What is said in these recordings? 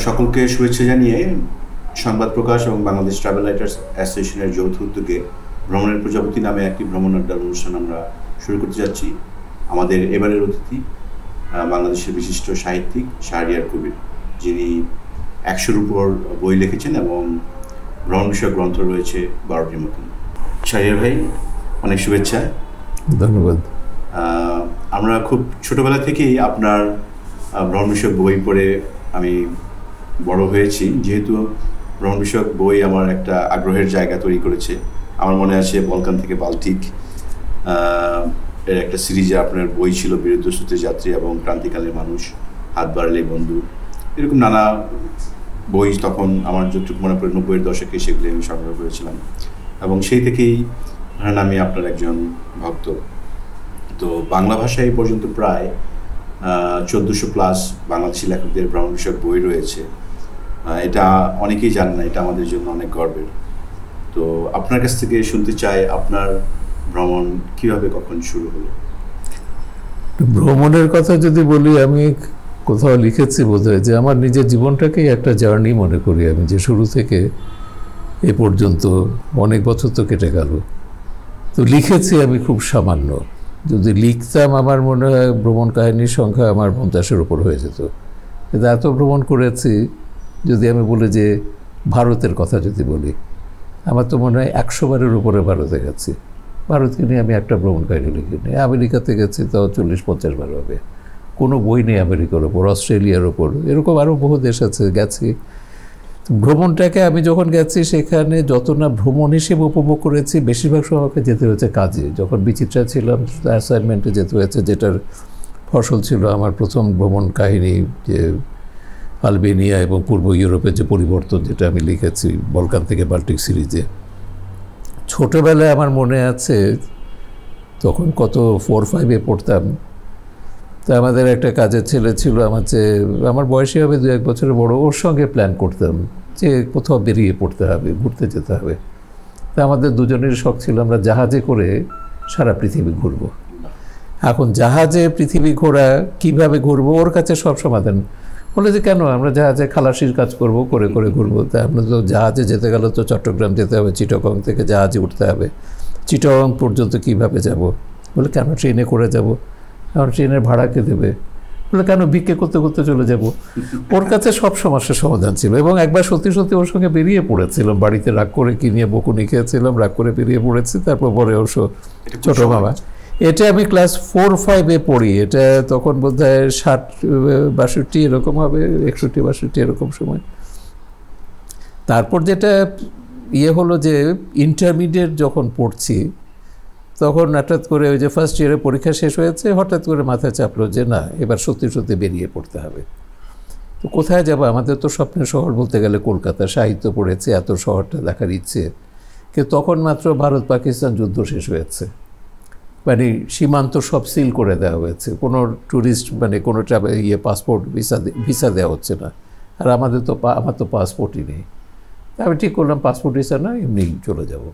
সকলকে শুভেচ্ছা জানিয়ে সংবাদ প্রকাশ এবং বাংলাদেশ ট্রাভেল রাইটার্স অ্যাসোসিয়েশনের যৌথ উদ্যোগে ভ্রমণের প্রজাপতি নামে একটি ভ্রমণ আড্ডার অনুষ্ঠান আমরা শুরু করতে যাচ্ছি। আমাদের এবারের অতিথি বাংলাদেশের বিশিষ্ট সাহিত্যিক শাহরিয়ার কবির, যিনি 100-র উপর বই লিখেছেন এবং ভ্রমণ বিষয়ক গ্রন্থ রয়েছে 12টির মতন। শাহরিয়ার ভাই, অনেক শুভেচ্ছা। ধন্যবাদ। আমরা খুব ছোটোবেলা থেকেই আপনার ভ্রমণ বিষয়ক বই পড়ে আমি বড় হয়েছি। যেহেতু ভ্রমণ বিষয়ক বই আমার একটা আগ্রহের জায়গা তৈরি করেছে। আমার মনে আছে বলকান থেকে বাল্টিক এর একটা সিরিজে আপনার বই ছিল, বিরুদ্ধশ্রুতি যাত্রী এবং ক্রান্তিকালের মানুষ, হাত বাড়ালে বন্ধু, এরকম নানা বই তখন আমার যতটুকু মনে পড়ে 90-এর দশকে সেগুলি আমি সংগ্রহ করেছিলাম এবং সেই থেকেই ধরেন আমি আপনার একজন ভক্ত। তো বাংলা ভাষায় এই পর্যন্ত প্রায় 1400+ বাংলাদেশি লেখকদের ভ্রমণ বিষয়ক বই রয়েছে। এটা অনেকেই জানেন না, এটা আমাদের জন্য অনেক গর্বের। তো আপনার কাছ থেকে শুনতে চাই, আপনার ভ্রমণ কিভাবে কখন শুরু হলো? ভ্রমণের কথা যদি বলি, আমি কোথাও লিখেছি বোধহয় যে আমার নিজের জীবনটাকেই একটা জার্নি মনে করি আমি, যে শুরু থেকে এ পর্যন্ত অনেক বছর তো কেটে গেল। তো লিখেছি আমি খুব সামান্য। যদি লিখতাম আমার মনে হয় ভ্রমণ কাহিনীর সংখ্যা আমার 50-এর উপর হয়ে যেত। কিন্তু এত ভ্রমণ করেছি, যদি আমি বলি যে ভারতের কথা যদি বলি, আমার তো মনে হয় 100 বারের উপরে ভারতে গেছি। ভারতকে নিয়ে আমি একটা ভ্রমণ কাহিনী লিখিনি। আমেরিকাতে গেছি তাও 40-50 বার হবে। কোনো বই নেই আমেরিকার ওপর, অস্ট্রেলিয়ার ওপর, এরকম আরও বহু দেশ আছে গেছি। ভ্রমণটাকে আমি যখন গেছি সেখানে যত না ভ্রমণ হিসেবে উপভোগ করেছি, বেশিরভাগ সময়কে যেতে হয়েছে কাজে। যখন বিচিত্রা ছিলাম অ্যাসাইনমেন্টে যেতে হয়েছে, যেটার ফসল ছিল আমার প্রথম ভ্রমণ কাহিনী, যে আলবেনিয়া এবং পূর্ব ইউরোপের যে পরিবর্তন, যেটা আমি লিখেছি বলকান থেকে বাল্টিক সিরিজে। ছোটোবেলায় আমার মনে আছে, তখন কত 4-5-এ পড়তাম। তা আমাদের একটা কাজের ছেলে ছিল আমার বয়সী হবে 2-1 বছরের বড়, ওর সঙ্গে প্ল্যান করতাম যে কোথাও বেরিয়ে পড়তে হবে, ঘুরতে যেতে হবে। তা আমাদের দুজনের শখ ছিল আমরা জাহাজে করে সারা পৃথিবী ঘুরব। এখন জাহাজে পৃথিবী ঘোরা কীভাবে ঘুরবো, ওর কাছে সব সমাধান। বলে যে কেন, আমরা জাহাজে খালাসির কাজ করব, করে করে ঘুরবো। তা আমরা তো জাহাজে যেতে গেলে তো চট্টগ্রাম যেতে হবে, চিটাগং থেকে জাহাজে উঠতে হবে, চিটাগং পর্যন্ত কিভাবে যাব? বলে কেন, ট্রেনে করে যাব। আর ট্রেনের ভাড়া কে দেবে? বলে কেন, ভিক্ষে করতে করতে চলে যাব। ওর কাছে সব সমস্যার সমাধান ছিল। এবং একবার সত্যি সত্যি ওর সঙ্গে বেরিয়ে পড়েছিলাম, বাড়িতে রাগ করে কি নিয়ে বকুনি খেয়েছিলাম, রাগ করে বেরিয়ে পড়েছি। তারপর পরে অবশ্য ছোটো মামা, এটা আমি ক্লাস 4-5-এ পড়ি, এটা তখন বোধ হয় 60-62 এরকম হবে, 61-62 এরকম সময়। তারপর যেটা হলো যে ইন্টারমিডিয়েট যখন পড়ছি, তখন হঠাৎ করে ওই যে ফার্স্ট ইয়ারের পরীক্ষা শেষ হয়েছে, হঠাৎ করে মাথায় চাপলো যে না, এবার সত্যি সত্যি বেরিয়ে পড়তে হবে। তো কোথায় যাব? আমাদের তো স্বপ্নের শহর বলতে গেলে কলকাতা, সাহিত্য পড়েছে, এত শহরটা দেখার ইচ্ছে। কিন্তু তখন মাত্র ভারত পাকিস্তান যুদ্ধ শেষ হয়েছে, মানে সীমান্ত সব সিল করে দেওয়া হয়েছে, কোনো ট্যুরিস্ট মানে কোনো পাসপোর্ট ভিসা দেওয়া হচ্ছে না। আর আমার তো পাসপোর্টই নেই। আমি ঠিক করলাম পাসপোর্ট ভিসা না, এমনি চলে যাব।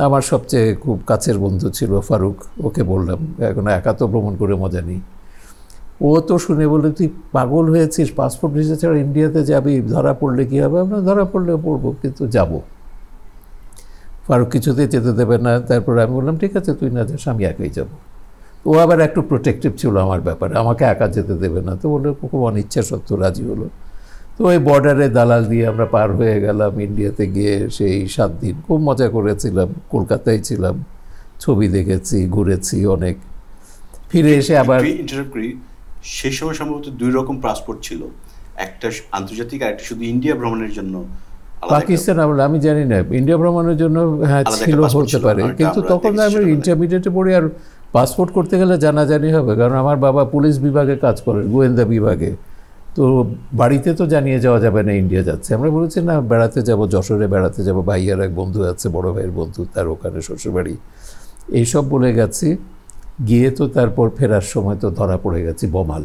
আমার সবচেয়ে খুব কাছের বন্ধু ছিল ফারুক, ওকে বললাম, এখন একা তো ভ্রমণ করে মজা নেই। ও তো শুনে বলে, তুই পাগল হয়েছিস, পাসপোর্ট ভিসা ছাড়া ইন্ডিয়াতে যাবি, ধরা পড়লে কী হবে? আমরা ধরা পড়লে পড়বো, কিন্তু যাব। ফারুক কিছুতেই যেতে দেবে না। তারপর আমি বললাম ঠিক আছে, তুই না যাস, আমি একাই যাব। ও আবার একটু প্রোটেক্টিভ ছিল আমার ব্যাপারে, আমাকে একা যেতে দেবে না। তো বললো, খুব অনিচ্ছা সত্ত্বেও রাজি হলো। তো ওই বর্ডারে দালাল দিয়ে আমরা পার হয়ে গেলাম ইন্ডিয়াতে। গিয়ে সেই 7 দিন খুব মজা করেছিলাম, কলকাতায় ছিলাম, ছবি দেখেছি, ঘুরেছি অনেক। ফিরে এসে আবার সেই সময় সম্ভবত 2 রকম পাসপোর্ট ছিল, একটা আন্তর্জাতিক আর একটা শুধু ইন্ডিয়া ভ্রমণের জন্য। পাকিস্তান আমি জানি না, ইন্ডিয়া ভ্রমণের জন্য হ্যাঁ ছিল, হতে পারে। কিন্তু তখন আমি ইন্টারমিডিয়েটে পড়ি, আর পাসপোর্ট করতে গেলে জানাজানি হবে, কারণ আমার বাবা পুলিশ বিভাগে কাজ করে, গোয়েন্দা বিভাগে। তো বাড়িতে তো জানিয়ে যাওয়া যাবে না ইন্ডিয়া যাচ্ছে। আমরা বলেছি না, বেড়াতে যাব, যশোরে বেড়াতে যাব, ভাইয়ার এক বন্ধু আছে, বড় ভাইয়ের বন্ধু, তার ওখানে শ্বশুরবাড়ি, এইসব বলে গেছি। গিয়ে তো তারপর ফেরার সময় তো ধরা পড়ে গেছি বমাল।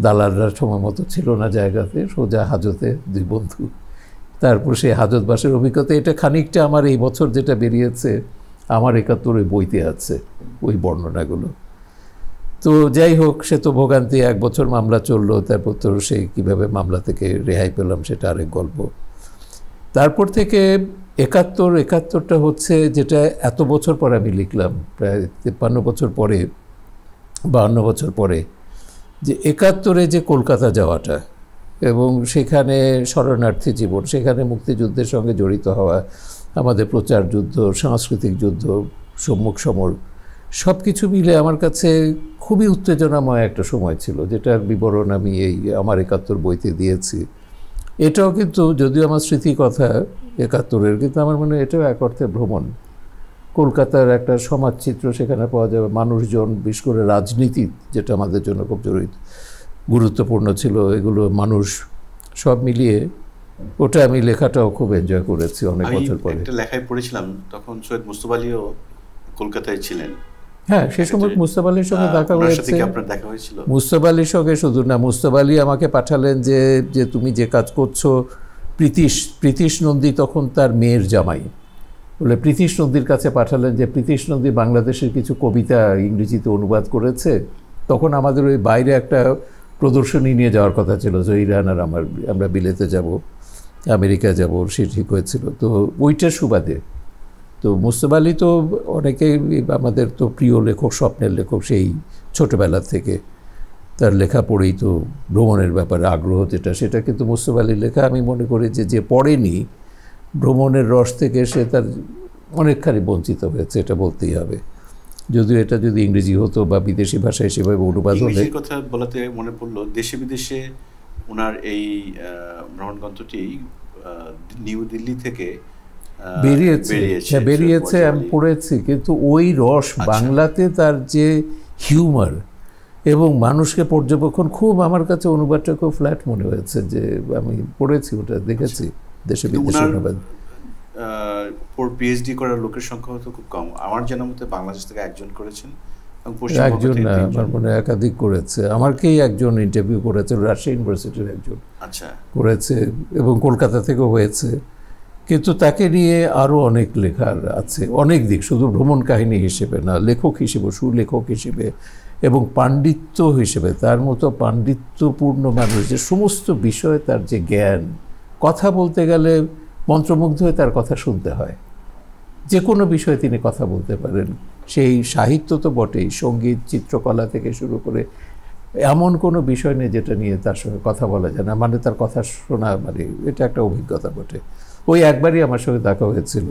দালালরা সময় মতো ছিল না জায়গাতে, সোজা হাজতে 2 বন্ধু। তারপর সেই হাজতবাসের অভিজ্ঞতা, এটা খানিকটা আমার এই বছর যেটা বেরিয়েছে আমার 71 বইতে আছে, ওই বর্ণনাগুলো। তো যাই হোক, সে তো ভোগান্তি, 1 বছর মামলা চললো, তারপর তো সেই কীভাবে মামলা থেকে রেহাই পেলাম সেটা আরেক গল্প। তারপর থেকে 71-71টা হচ্ছে যেটা এত বছর পর আমি লিখলাম, প্রায় 53 বছর পরে, 52 বছর পরে, যে 71-এ যে কলকাতা যাওয়াটা এবং সেখানে শরণার্থী জীবন, সেখানে মুক্তিযুদ্ধের সঙ্গে জড়িত হওয়া, আমাদের প্রচার যুদ্ধ, সাংস্কৃতিক যুদ্ধ, সম্মুখ সমর, সব কিছু মিলে আমার কাছে খুবই উত্তেজনাময় একটা সময় ছিল, যেটার বিবরণ আমি এই আমার 71 বইতে দিয়েছি। এটাও কিন্তু যদিও আমার স্মৃতি কথা 71-এর, কিন্তু আমার মনে হয় এটাও এক অর্থে ভ্রমণ। কলকাতার একটা সমাজচিত্র সেখানে পাওয়া যাবে, মানুষজন, বিশেষ করে রাজনীতি যেটা আমাদের জন্য খুব গুরুত্বপূর্ণ ছিল, এগুলো মানুষ সব মিলিয়ে ওটা আমি লেখাটাও খুব এনজয় করেছি অনেক বছর পরে। একটা লেখায় পড়েছিলাম তখন সৈয়দ মুস্তফা আলীও কলকাতায় ছিলেন। হ্যাঁ, সে সময় মুস্তফা আলীর সঙ্গে দেখা হয়েছে। মুস্তফা আলীর সঙ্গে শুধু না, মুস্তফা আলী আমাকে পাঠালেন যে তুমি যে কাজ করছো, প্রীতিশ নন্দী তখন তার মেয়ের জামাই, বলে প্রীতিশ নন্দীর কাছে পাঠালেন যে প্রীতিশ নন্দী বাংলাদেশের কিছু কবিতা ইংরেজিতে অনুবাদ করেছে। তখন আমাদের ওই বাইরে একটা প্রদর্শনী নিয়ে যাওয়ার কথা ছিল, জহিরান আর আমরা বিলেতে যাব, আমেরিকা যাব, সে ঠিক হয়েছিল। তো ওইটার সুবাদে তো মুস্তফা আলী তো অনেকেই আমাদের তো প্রিয় লেখক, স্বপ্নের লেখক সেই ছোটোবেলা থেকে, তার লেখা পড়েই তো ভ্রমণের ব্যাপারে আগ্রহ যেটা, সেটা কিন্তু মুস্তফা আলীর লেখা আমি মনে করি যে পড়েনি ভ্রমণের রস থেকে সে তার অনেকখানি বঞ্চিত হয়েছে, এটা বলতেই হবে। যদিও এটা যদি ইংরেজি হতো বা বিদেশি ভাষায় সেভাবে অনুবাদ হলে। কথা বলাতে মনে পড়লো, দেশে বিদেশে ওনার এই ভ্রমণগ্রন্থটি নিউ দিল্লি থেকে বেরিয়েছে, আমি পড়েছি, কিন্তু ওই রস বাংলাতে তার যে হিউমার এবং মানুষকে পর্যবেক্ষণ, খুব আমার কাছে অনুবাদটা খুব ফ্ল্যাট মনে হয়েছে, যে আমি পড়েছি ওটা, দেখেছি দেশে বিদেশে অনুবাদ। পিএইচডি করার লোকের সংখ্যা হয়তো খুব কম, আমার জানা মতে বাংলাদেশ থেকে একজন করেছেন, একজন না, আমার মনে একাধিক করেছে। আমাকেই একজন ইন্টারভিউ করেছে, রাজশাহী ইউনিভার্সিটির একজন করেছে, এবং কলকাতা থেকেও হয়েছে। কিন্তু তাকে নিয়ে আরও অনেক লেখার আছে, অনেক দিক, শুধু ভ্রমণ কাহিনী হিসেবে না, লেখক হিসেবে, সুলেখক হিসেবে এবং পাণ্ডিত্য হিসেবে, তার মতো পাণ্ডিত্যপূর্ণ মানুষ, যে সমস্ত বিষয়ে তার যে জ্ঞান, কথা বলতে গেলে মন্ত্রমুগ্ধ হয়ে তার কথা শুনতে হয়। যে কোনো বিষয়ে তিনি কথা বলতে পারেন, সেই সাহিত্য তো বটেই, সঙ্গীত, চিত্রকলা থেকে শুরু করে এমন কোনো বিষয় নেই যেটা নিয়ে তার সঙ্গে কথা বলা যায় না, মানে তার কথা শোনা, মানে এটা একটা অভিজ্ঞতা বটে। ওই একবারই আমার সঙ্গে দেখা হয়েছিল,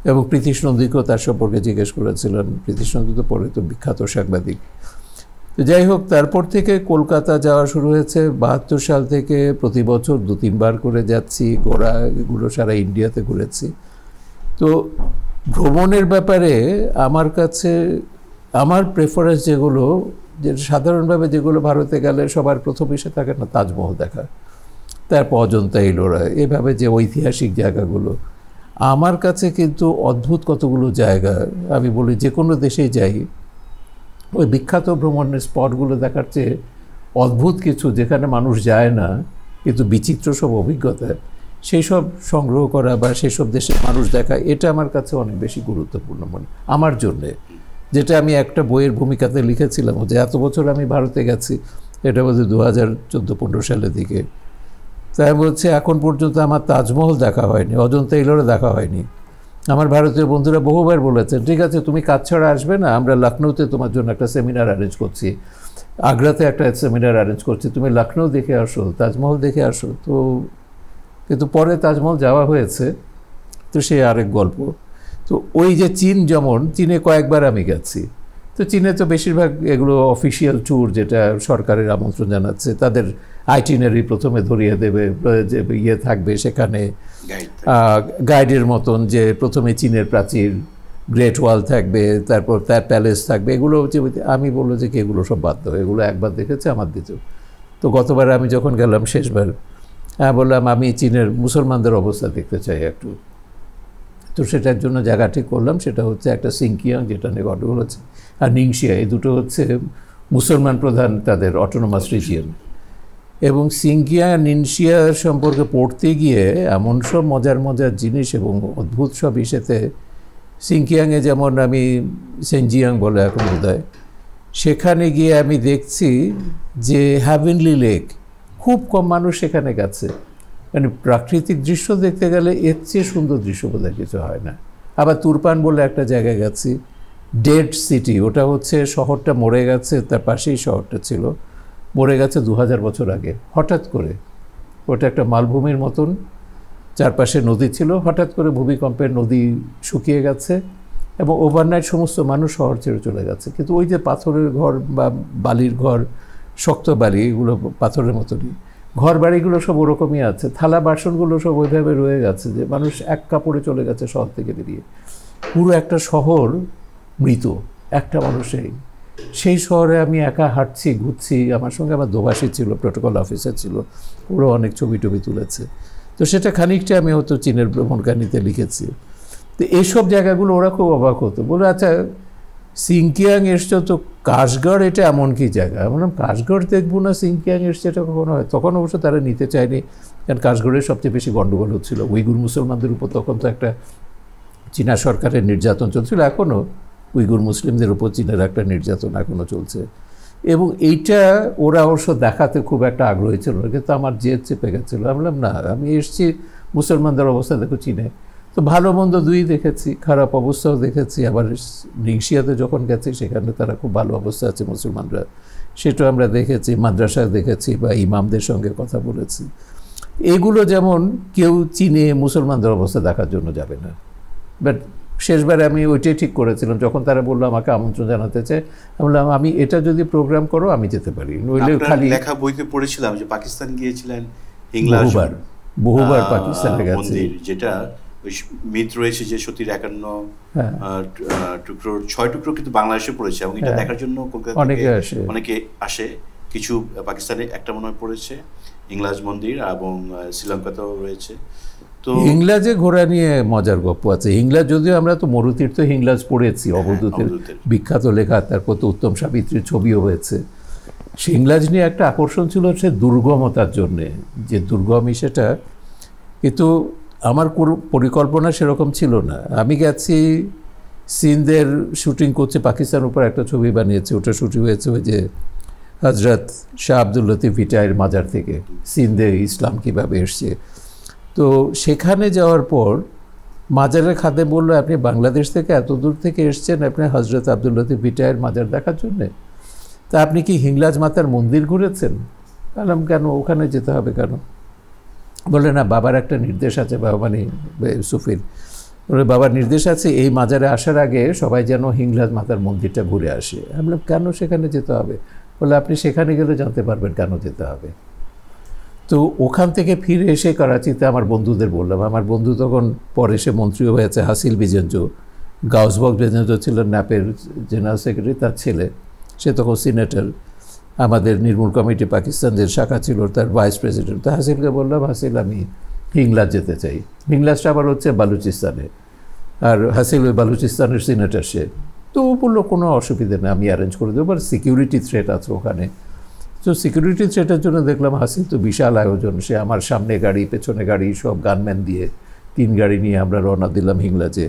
এবং প্রীতিশ নন্দীকেও তার সম্পর্কে জিজ্ঞেস করেছিলেন। প্রীতিশ নন্দী তো পরে তো বিখ্যাত সাংবাদিক। তো যাই হোক, তারপর থেকে কলকাতা যাওয়া শুরু হয়েছে 72 সাল থেকে, প্রতি বছর 2-3 বার করে যাচ্ছি, ঘোরা, এগুলো সারা ইন্ডিয়াতে ঘুরেছি। তো ভ্রমণের ব্যাপারে আমার কাছে আমার প্রেফারেন্স যেগুলো, যে সাধারণভাবে যেগুলো ভারতে গেলে সবার প্রথম এসে থাকে না, তাজমহল দেখা, তারপর অজন্তা, ইলোরা, এভাবে যে ঐতিহাসিক জায়গাগুলো, আমার কাছে কিন্তু অদ্ভুত কতগুলো জায়গা, আমি বলি যে কোনো দেশেই যাই, ওই বিখ্যাত ভ্রমণের স্পটগুলো দেখার চেয়ে অদ্ভুত কিছু, যেখানে মানুষ যায় না কিন্তু বিচিত্র সব অভিজ্ঞতা, সেই সব সংগ্রহ করা বা সেই সব দেশের মানুষ দেখা, এটা আমার কাছে অনেক বেশি গুরুত্বপূর্ণ মনে আমার জন্যে। যেটা আমি একটা বইয়ের ভূমিকাতে লিখেছিলাম, যে এত বছর আমি ভারতে গেছি, এটা বলতে 2014-15 সালের দিকে, তাই বলছে এখন পর্যন্ত আমার তাজমহল দেখা হয়নি, অজন্তা, ইলোরা দেখা হয়নি। আমার ভারতীয় বন্ধুরা বহুবার বলেছেন, ঠিক আছে তুমি কাজ ছাড়া আসবে না, আমরা লখনৌতে তোমার জন্য একটা সেমিনার অ্যারেঞ্জ করছি, আগ্রাতে একটা সেমিনার অ্যারেঞ্জ করছি, তুমি লখনৌ দেখে আসো, তাজমহল দেখে আসো। তো কিন্তু পরে তাজমহল যাওয়া হয়েছে, তো সে আরেক গল্প। তো ওই যে চীন, যেমন চীনে কয়েকবার আমি গেছি, তো চীনে তো বেশিরভাগ এগুলো অফিসিয়াল ট্যুর, যেটা সরকারের আমন্ত্রণ জানাচ্ছে, তাদের আইটিনারি প্রথমে ধরিয়ে দেবে, যে ইয়ে থাকবে সেখানে গাইডের মতন, যে প্রথমে চীনের প্রাচীর, গ্রেট ওয়াল থাকবে, তারপর তার প্যালেস থাকবে, এগুলো আমি বললো যে কি এগুলো সব বাদ দাও, এগুলো একবার দেখেছে আমার দ্বিতীয়। তো গতবার আমি যখন গেলাম শেষবার, বললাম আমি চীনের মুসলমানদের অবস্থা দেখতে চাই একটু। তো সেটার জন্য জায়গা ঠিক করলাম, সেটা হচ্ছে একটা সিংকিয়াং, যেটা নিয়ে গন্ডগোল হচ্ছে, আর নিংশিয়া, এই দুটো হচ্ছে মুসলমান প্রধান তাদের অটোনোমাস রিজিয়ন। এবং সিংকিয়াং আর নিংশিয়া সম্পর্কে পড়তে গিয়ে এমন সব মজার মজার জিনিস এবং অদ্ভুত সব ইসেতে, সিংকিয়াংয়ে যেমন আমি সেনজিয়াং বলে এখন বোধহয়, সেখানে গিয়ে আমি দেখছি যে হ্যাভেনলি লেক, খুব কম মানুষ সেখানে গেছে। মানে প্রাকৃতিক দৃশ্য দেখতে গেলে এর চেয়ে সুন্দর দৃশ্য বোধহয় কিছু হয় না। আবার তুরপান বলে একটা জায়গায় গেছি, ডেড সিটি, ওটা হচ্ছে শহরটা মরে গেছে, তার পাশেই শহরটা ছিল, মরে গেছে 2000 বছর আগে হঠাৎ করে। ওটা একটা মালভূমির মতন, চারপাশে নদী ছিল, হঠাৎ করে ভূমিকম্পের নদী শুকিয়ে গেছে এবং ওভারনাইট সমস্ত মানুষ শহর ছেড়ে চলে গেছে। কিন্তু ওই যে পাথরের ঘর বা বালির ঘর, শক্ত বালি, এগুলো পাথরের মতনই ঘর বাড়িগুলো সব ওরকমই আছে, থালা বাসনগুলো সব ওইভাবে রয়ে গেছে যে মানুষ এক কাপড়ে চলে গেছে শহর থেকে বেরিয়ে। পুরো একটা শহর মৃত, একটা মানুষেই। সেই শহরে আমি একা হাঁটছি, ঘুরছি, আমার সঙ্গে আমার দোভাষী ছিল, প্রোটোকল অফিসার ছিল, ওরা অনেক ছবি টবি তুলেছে। তো সেটা খানিকটা আমি হয়তো চীনের ভ্রমণকাহিনীতে লিখেছি। তো এইসব জায়গাগুলো ওরা খুব অবাক হতো, বলে আচ্ছা সিংকিয়াং এসছো তো কাশগড় এটা এমন কি জায়গা? আমি বললাম কাশগড় দেখবো না, সিংকিয়াং এসছে এটা কখনো হয়? তখন অবশ্য তারা নিতে চায়নি, কারণ কাশগড়ের সবচেয়ে বেশি গণ্ডগোল হচ্ছিল উইগুর মুসলমানদের উপর। তখন তো একটা চীনা সরকারের নির্যাতন চলছিল, এখনও উইগুর মুসলিমদের উপর চীনের একটা নির্যাতন এখনও চলছে। এবং এইটা ওরা অবশ্য দেখাতে খুব একটা আগ্রহী ছিল না, কিন্তু আমার জেদ চেপে গেছিলো। আমি বললাম না, আমি এসেছি মুসলমানদের অবস্থা দেখো চীনে। তো ভালো মন্দ দুই দেখেছি, খারাপ অবস্থাও দেখেছি। আবার নিংশিয়াতে যখন গেছি সেখানে তারা খুব ভালো অবস্থা আছে মুসলমানরা, সেটাও আমরা দেখেছি, মাদ্রাসা দেখেছি বা ইমামদের সঙ্গে কথা বলেছি। এগুলো যেমন কেউ চীনে মুসলমানদের অবস্থা দেখার জন্য যাবে না। বাট শেষবারে আমি ওইটাই ঠিক করেছিলাম, যখন তারা বললো আমাকে আমন্ত্রণ জানাতে চায়, আমি বললাম আমি এটা যদি প্রোগ্রাম করো আমি যেতে পারি। নইলে খালি লেখা বইতে পড়েছিলাম যে পাকিস্তান গিয়েছিলেন, বহুবার পাকিস্তানে গেছে, যেটা মিথ রয়েছে যে সতীর 51 টুকরো 6 টুকরো কিন্তু বাংলাদেশে পড়েছে, এবং এটা দেখার জন্য কলকাতা অনেকে আসে। কিছু পাকিস্তানে একটা মনে হয় পড়েছে, হিংলাজ মন্দির, এবং শ্রীলঙ্কাতেও রয়েছে। তো হিংলাজে ঘোরা নিয়ে মজার গল্প আছে। হিংলাজ যদিও আমরা তো মরুতীর্থ হিংলাজ পড়েছি, অবধূতের বিখ্যাত লেখা, তারপর তো উত্তম সাবিত্রীর ছবিও হয়েছে। হিংলাজ নিয়ে একটা আকর্ষণ ছিল সে দুর্গমতার জন্যে, যে দুর্গমই সেটা। কিন্তু আমার কোনো পরিকল্পনা সেরকম ছিল না। আমি গেছি সিন্ধের শুটিং করছে, পাকিস্তান উপর একটা ছবি বানিয়েছে, ওটা শুটিং হয়েছে ওই যে হজরত শাহ আব্দুল লতিফ ভিটায়ের মাজার থেকে সিন্ধে ইসলাম কীভাবে এসছে। তো সেখানে যাওয়ার পর মাজারের খাদে বললো, আপনি বাংলাদেশ থেকে এত দূর থেকে এসছেন, আপনি হজরত আব্দুল লতিফ ভিটায়ের মাজার দেখার জন্যে, তা আপনি কি হিংলাজ মাতার মন্দির ঘুরেছেন? বললাম কেন, ওখানে যেতে হবে কেন? বলে না, বাবার একটা নির্দেশ আছে, বাবা মানে সুফির, বলে বাবার নির্দেশ আছে এই মাজারে আসার আগে সবাই যেন হিংলাজ মাতার মন্দিরটা ঘুরে আসে। আমি বললাম কেন সেখানে যেতে হবে? বলে আপনি সেখানে গেলে জানতে পারবেন কেন যেতে হবে। তো ওখান থেকে ফিরে এসে করাচিতে আমার বন্ধুদের বললাম, আমার বন্ধু তখন পরে সে মন্ত্রীও হয়েছে, হাসিল বিজেঞ্জো, গাউসবক বিজেঞ্জো ছিলেন ন্যাপের জেনারেল সেক্রেটারি, তার ছেলে, সে তখন সিনেটর, আমাদের নির্মূল কমিটি পাকিস্তানের শাখা ছিল তার ভাইস প্রেসিডেন্ট। তো হাসিলকে বললাম, হাসিল আমি হিংলাজ যেতে চাই। হিংলাজটা আবার হচ্ছে বালুচিস্তানে, আর হাসিল ওই বালুচিস্তানের সিনেটর সে। তো ও বললো কোনো অসুবিধা নেই, আমি অ্যারেঞ্জ করে দেবো, আর সিকিউরিটি থ্রেট আছে ওখানে। তো সিকিউরিটি থ্রেটের জন্য দেখলাম হাসিল তো বিশাল আয়োজন, সে আমার সামনে গাড়ি পেছনে গাড়ি সব গানম্যান দিয়ে 3 গাড়ি নিয়ে আমরা রওনা দিলাম হিংলাজে।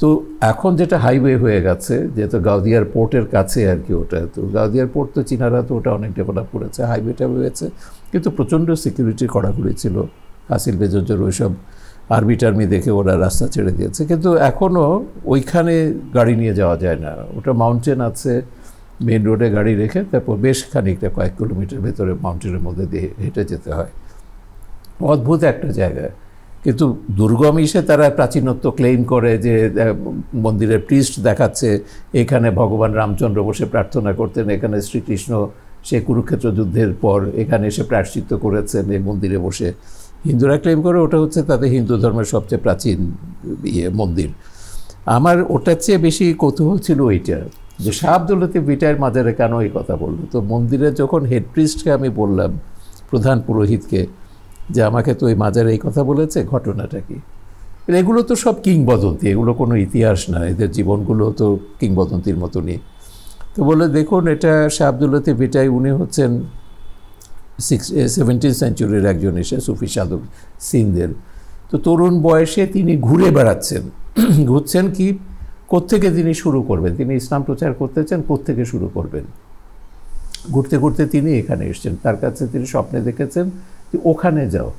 তো এখন যেটা হাইওয়ে হয়ে গেছে, যেহেতু গাউদিয়ার পোর্টের কাছে আর কি ওটা, তো গাউদিয়ার পোর্ট তো চীনারা তো ওটা অনেক ডেভেলপ করেছে, হাইওয়েটা হয়েছে, কিন্তু প্রচণ্ড সিকিউরিটির কড়াকড়ি ছিল। হাসিল বেজঞ্জোর ওইসব আর্মি টার্মি দেখে ওরা রাস্তা ছেড়ে দিয়েছে, কিন্তু এখনও ওইখানে গাড়ি নিয়ে যাওয়া যায় না। ওটা মাউন্টেন আছে, মেন রোডে গাড়ি রেখে তারপর বেশ খানিকটা কয়েক কিলোমিটার ভেতরে মাউন্টেনের মধ্যে দিয়ে হেঁটে যেতে হয়। অদ্ভুত একটা জায়গা, কিন্তু দুর্গম এসে তারা প্রাচীনত্ব ক্লেইম করে যে মন্দিরের প্রিস্ট দেখাচ্ছে এখানে ভগবান রামচন্দ্র বসে প্রার্থনা করতেন, এখানে শ্রীকৃষ্ণ সে কুরুক্ষেত্র যুদ্ধের পর এখানে এসে প্রায়শ্চিত্ত করেছেন এই মন্দিরে বসে। হিন্দুরা ক্লেম করে ওটা হচ্ছে তাদের হিন্দু ধর্মের সবচেয়ে প্রাচীন মন্দির। আমার ওটার চেয়ে বেশি কৌতূহল ছিল ওইটা, যে শাহ আব্দুল লতিফ ভিটায়ের মাজারে কেন এই কথা বললো। তো মন্দিরে যখন হেড প্রিস্টকে আমি বললাম, প্রধান পুরোহিতকে, যে আমাকে তো ওই মাজারে এই কথা বলেছে, ঘটনাটা কি? এগুলো তো সব কিংবদন্তি, এগুলো কোনো ইতিহাস না, এদের জীবনগুলো তো কিংবদন্তির মতনই। তো বলে দেখুন এটা শাহ আব্দুল লতিফ ভিটাই, উনি হচ্ছেন 17th সেঞ্চুরির একজন এসে সুফি সাধক সিন্ধের। তো তরুণ বয়সে তিনি ঘুরে বেড়াচ্ছেন, ঘুরছেন কি কোত্থেকে তিনি শুরু করবেন, তিনি ইসলাম প্রচার করতে চান, কোত্থেকে শুরু করবেন। ঘুরতে ঘুরতে তিনি এখানে এসেছেন, তার কাছে তিনি স্বপ্নে দেখেছেন যে ওখানে যাও,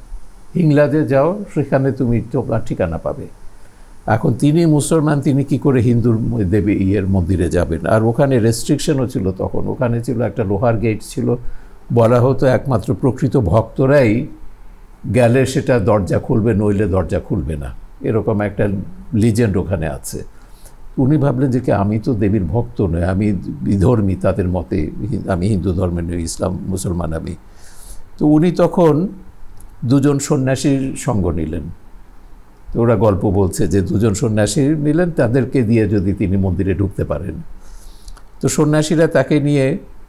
হিংলাজে যাও, সেখানে তুমি তোমার ঠিকানা পাবে। এখন তিনি মুসলমান, তিনি কি করে হিন্দুর দেবী মন্দিরে যাবেন? আর ওখানে রেস্ট্রিকশনও ছিল তখন, ওখানে ছিল একটা লোহার গেট ছিল, বলা হতো একমাত্র প্রকৃত ভক্তরাই গেলে সেটা দরজা খুলবে, নইলে দরজা খুলবে না, এরকম একটা লিজেন্ড ওখানে আছে। উনি ভাবলেন যে কি আমি তো দেবীর ভক্ত নয়, আমি বিধর্মী, তাদের মতে আমি হিন্দু ধর্মের নই, ইসলাম মুসলমান আমি। তো উনি তখন দুজন সন্ন্যাসীর সঙ্গ নিলেন। তো ওরা গল্প বলছে যে দুজন সন্ন্যাসী নিলেন, তাদেরকে দিয়ে যদি তিনি মন্দিরে ঢুকতে পারেন। তো সন্ন্যাসীরা তাকে নিয়ে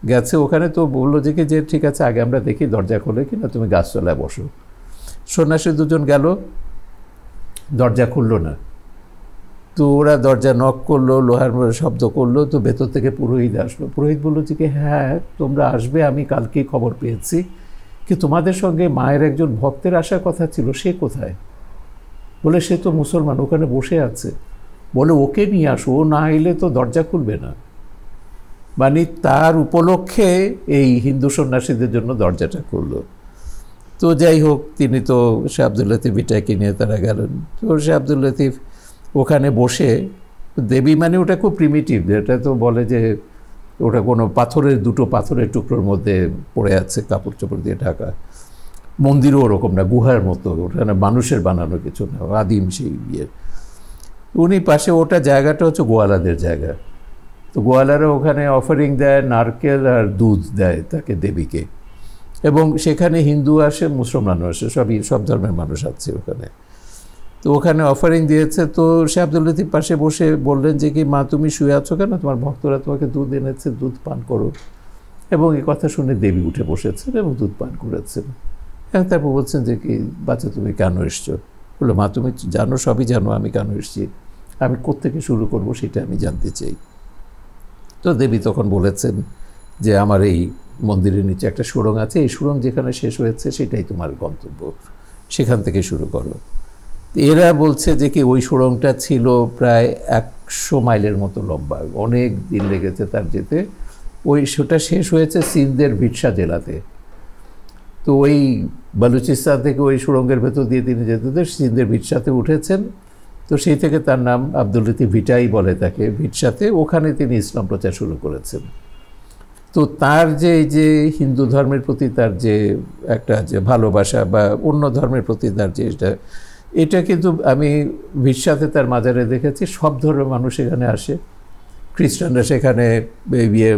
গেছে ওখানে, তো বললো যে কি যে ঠিক আছে আগে আমরা দেখি দরজা খোলে কিনা, তুমি গাছতলায় বসো। সন্ন্যাসী দুজন গেল, দরজা খুললো না। তো ওরা দরজা নক করলো, লোহার শব্দ করলো, তো ভেতর থেকে পুরোহিত আসলো। পুরোহিত বললো যে কি হ্যাঁ তোমরা আসবে, আমি কালকেই খবর পেয়েছি, কি তোমাদের সঙ্গে মায়ের একজন ভক্তের আসার কথা ছিল, সে কোথায়? বলে সে তো মুসলমান, ওখানে বসে আছে। বলে ওকে নিয়ে আসো, ও না এলে তো দরজা খুলবে না। মানে তার উপলক্ষে এই হিন্দু সন্ন্যাসীদের জন্য দরজাটা খুললো। তো যাই হোক, তিনি তো শাহ আব্দুল লতিফ ভিটাকে নিয়ে তারা গেলেন। তো শাহ আব্দুল লতিফ ওখানে বসে, দেবী মানে ওটা খুব প্রিমিটিভ, এটা তো বলে যে ওটা কোনো পাথরের, দুটো পাথরের টুকরোর মধ্যে পড়ে আছে, কাপড় চোপড় দিয়ে ঢাকা। মন্দিরও ওরকম না, গুহার মতো, ওখানে মানুষের বানানো কিছু না, আদিম সেই ইয়ে। উনি পাশে, ওটা জায়গাটা হচ্ছে গোয়ালাদের জায়গা। তো গোয়ালারা ওখানে অফারিং দেয়, নারকেল আর দুধ দেয় তাকে, দেবীকে। এবং সেখানে হিন্দু আসে, মুসলমানও আসে, সব ধর্মের মানুষ আছে ওখানে। তো ওখানে অফারিং দিয়েছে। তো শাহ আব্দুল লতিফ পাশে বসে বললেন যে কি মা তুমি শুয়ে আছো কেন, তোমার ভক্তরা তোমাকে দুধ এনেছে, দুধ পান করো। এবং এই কথা শুনে দেবী উঠে বসেছেন এবং দুধ পান করেছেন। এবং তারপর বলছেন যে কি বাচ্চা তুমি কেন এসছো? বললো মা তুমি জানো, সবই জানো আমি কেন এসছি, আমি কোত্থেকে শুরু করব সেটা আমি জানতে চাই। তো দেবী তখন বলেছেন যে আমার এই মন্দিরের নিচে একটা সুড়ঙ্গ আছে, এই সুড়ঙ্গ যেখানে শেষ হয়েছে সেটাই তোমার গন্তব্য, সেখান থেকে শুরু করো। এরা বলছে যে কি ওই সুড়ঙ্গটা ছিল প্রায় 100 মাইলের মতো লম্বা, অনেক দিন লেগেছে তার যেতে। সেটা শেষ হয়েছে সিন্ধের ভিটসা জেলাতে। তো ওই বালুচিস্তান থেকে ওই সুড়ঙ্গের ভেতর দিয়ে তিনি যেতে সিন্ধের ভিটসাতে উঠেছেন। তো সেই থেকে তার নাম আব্দুল লতিফ ভিটাই বলে তাকে, ভিটসাতে। ওখানে তিনি ইসলাম প্রচার শুরু করেছেন। তো তার যে হিন্দু ধর্মের প্রতি তার যে একটা যে ভালোবাসা, বা অন্য ধর্মের প্রতি তার যে এটা কিন্তু আমি ভিটসাতে তার মাজারে দেখেছি, সব ধর্মের মানুষ এখানে আসে। খ্রিস্টানরা সেখানে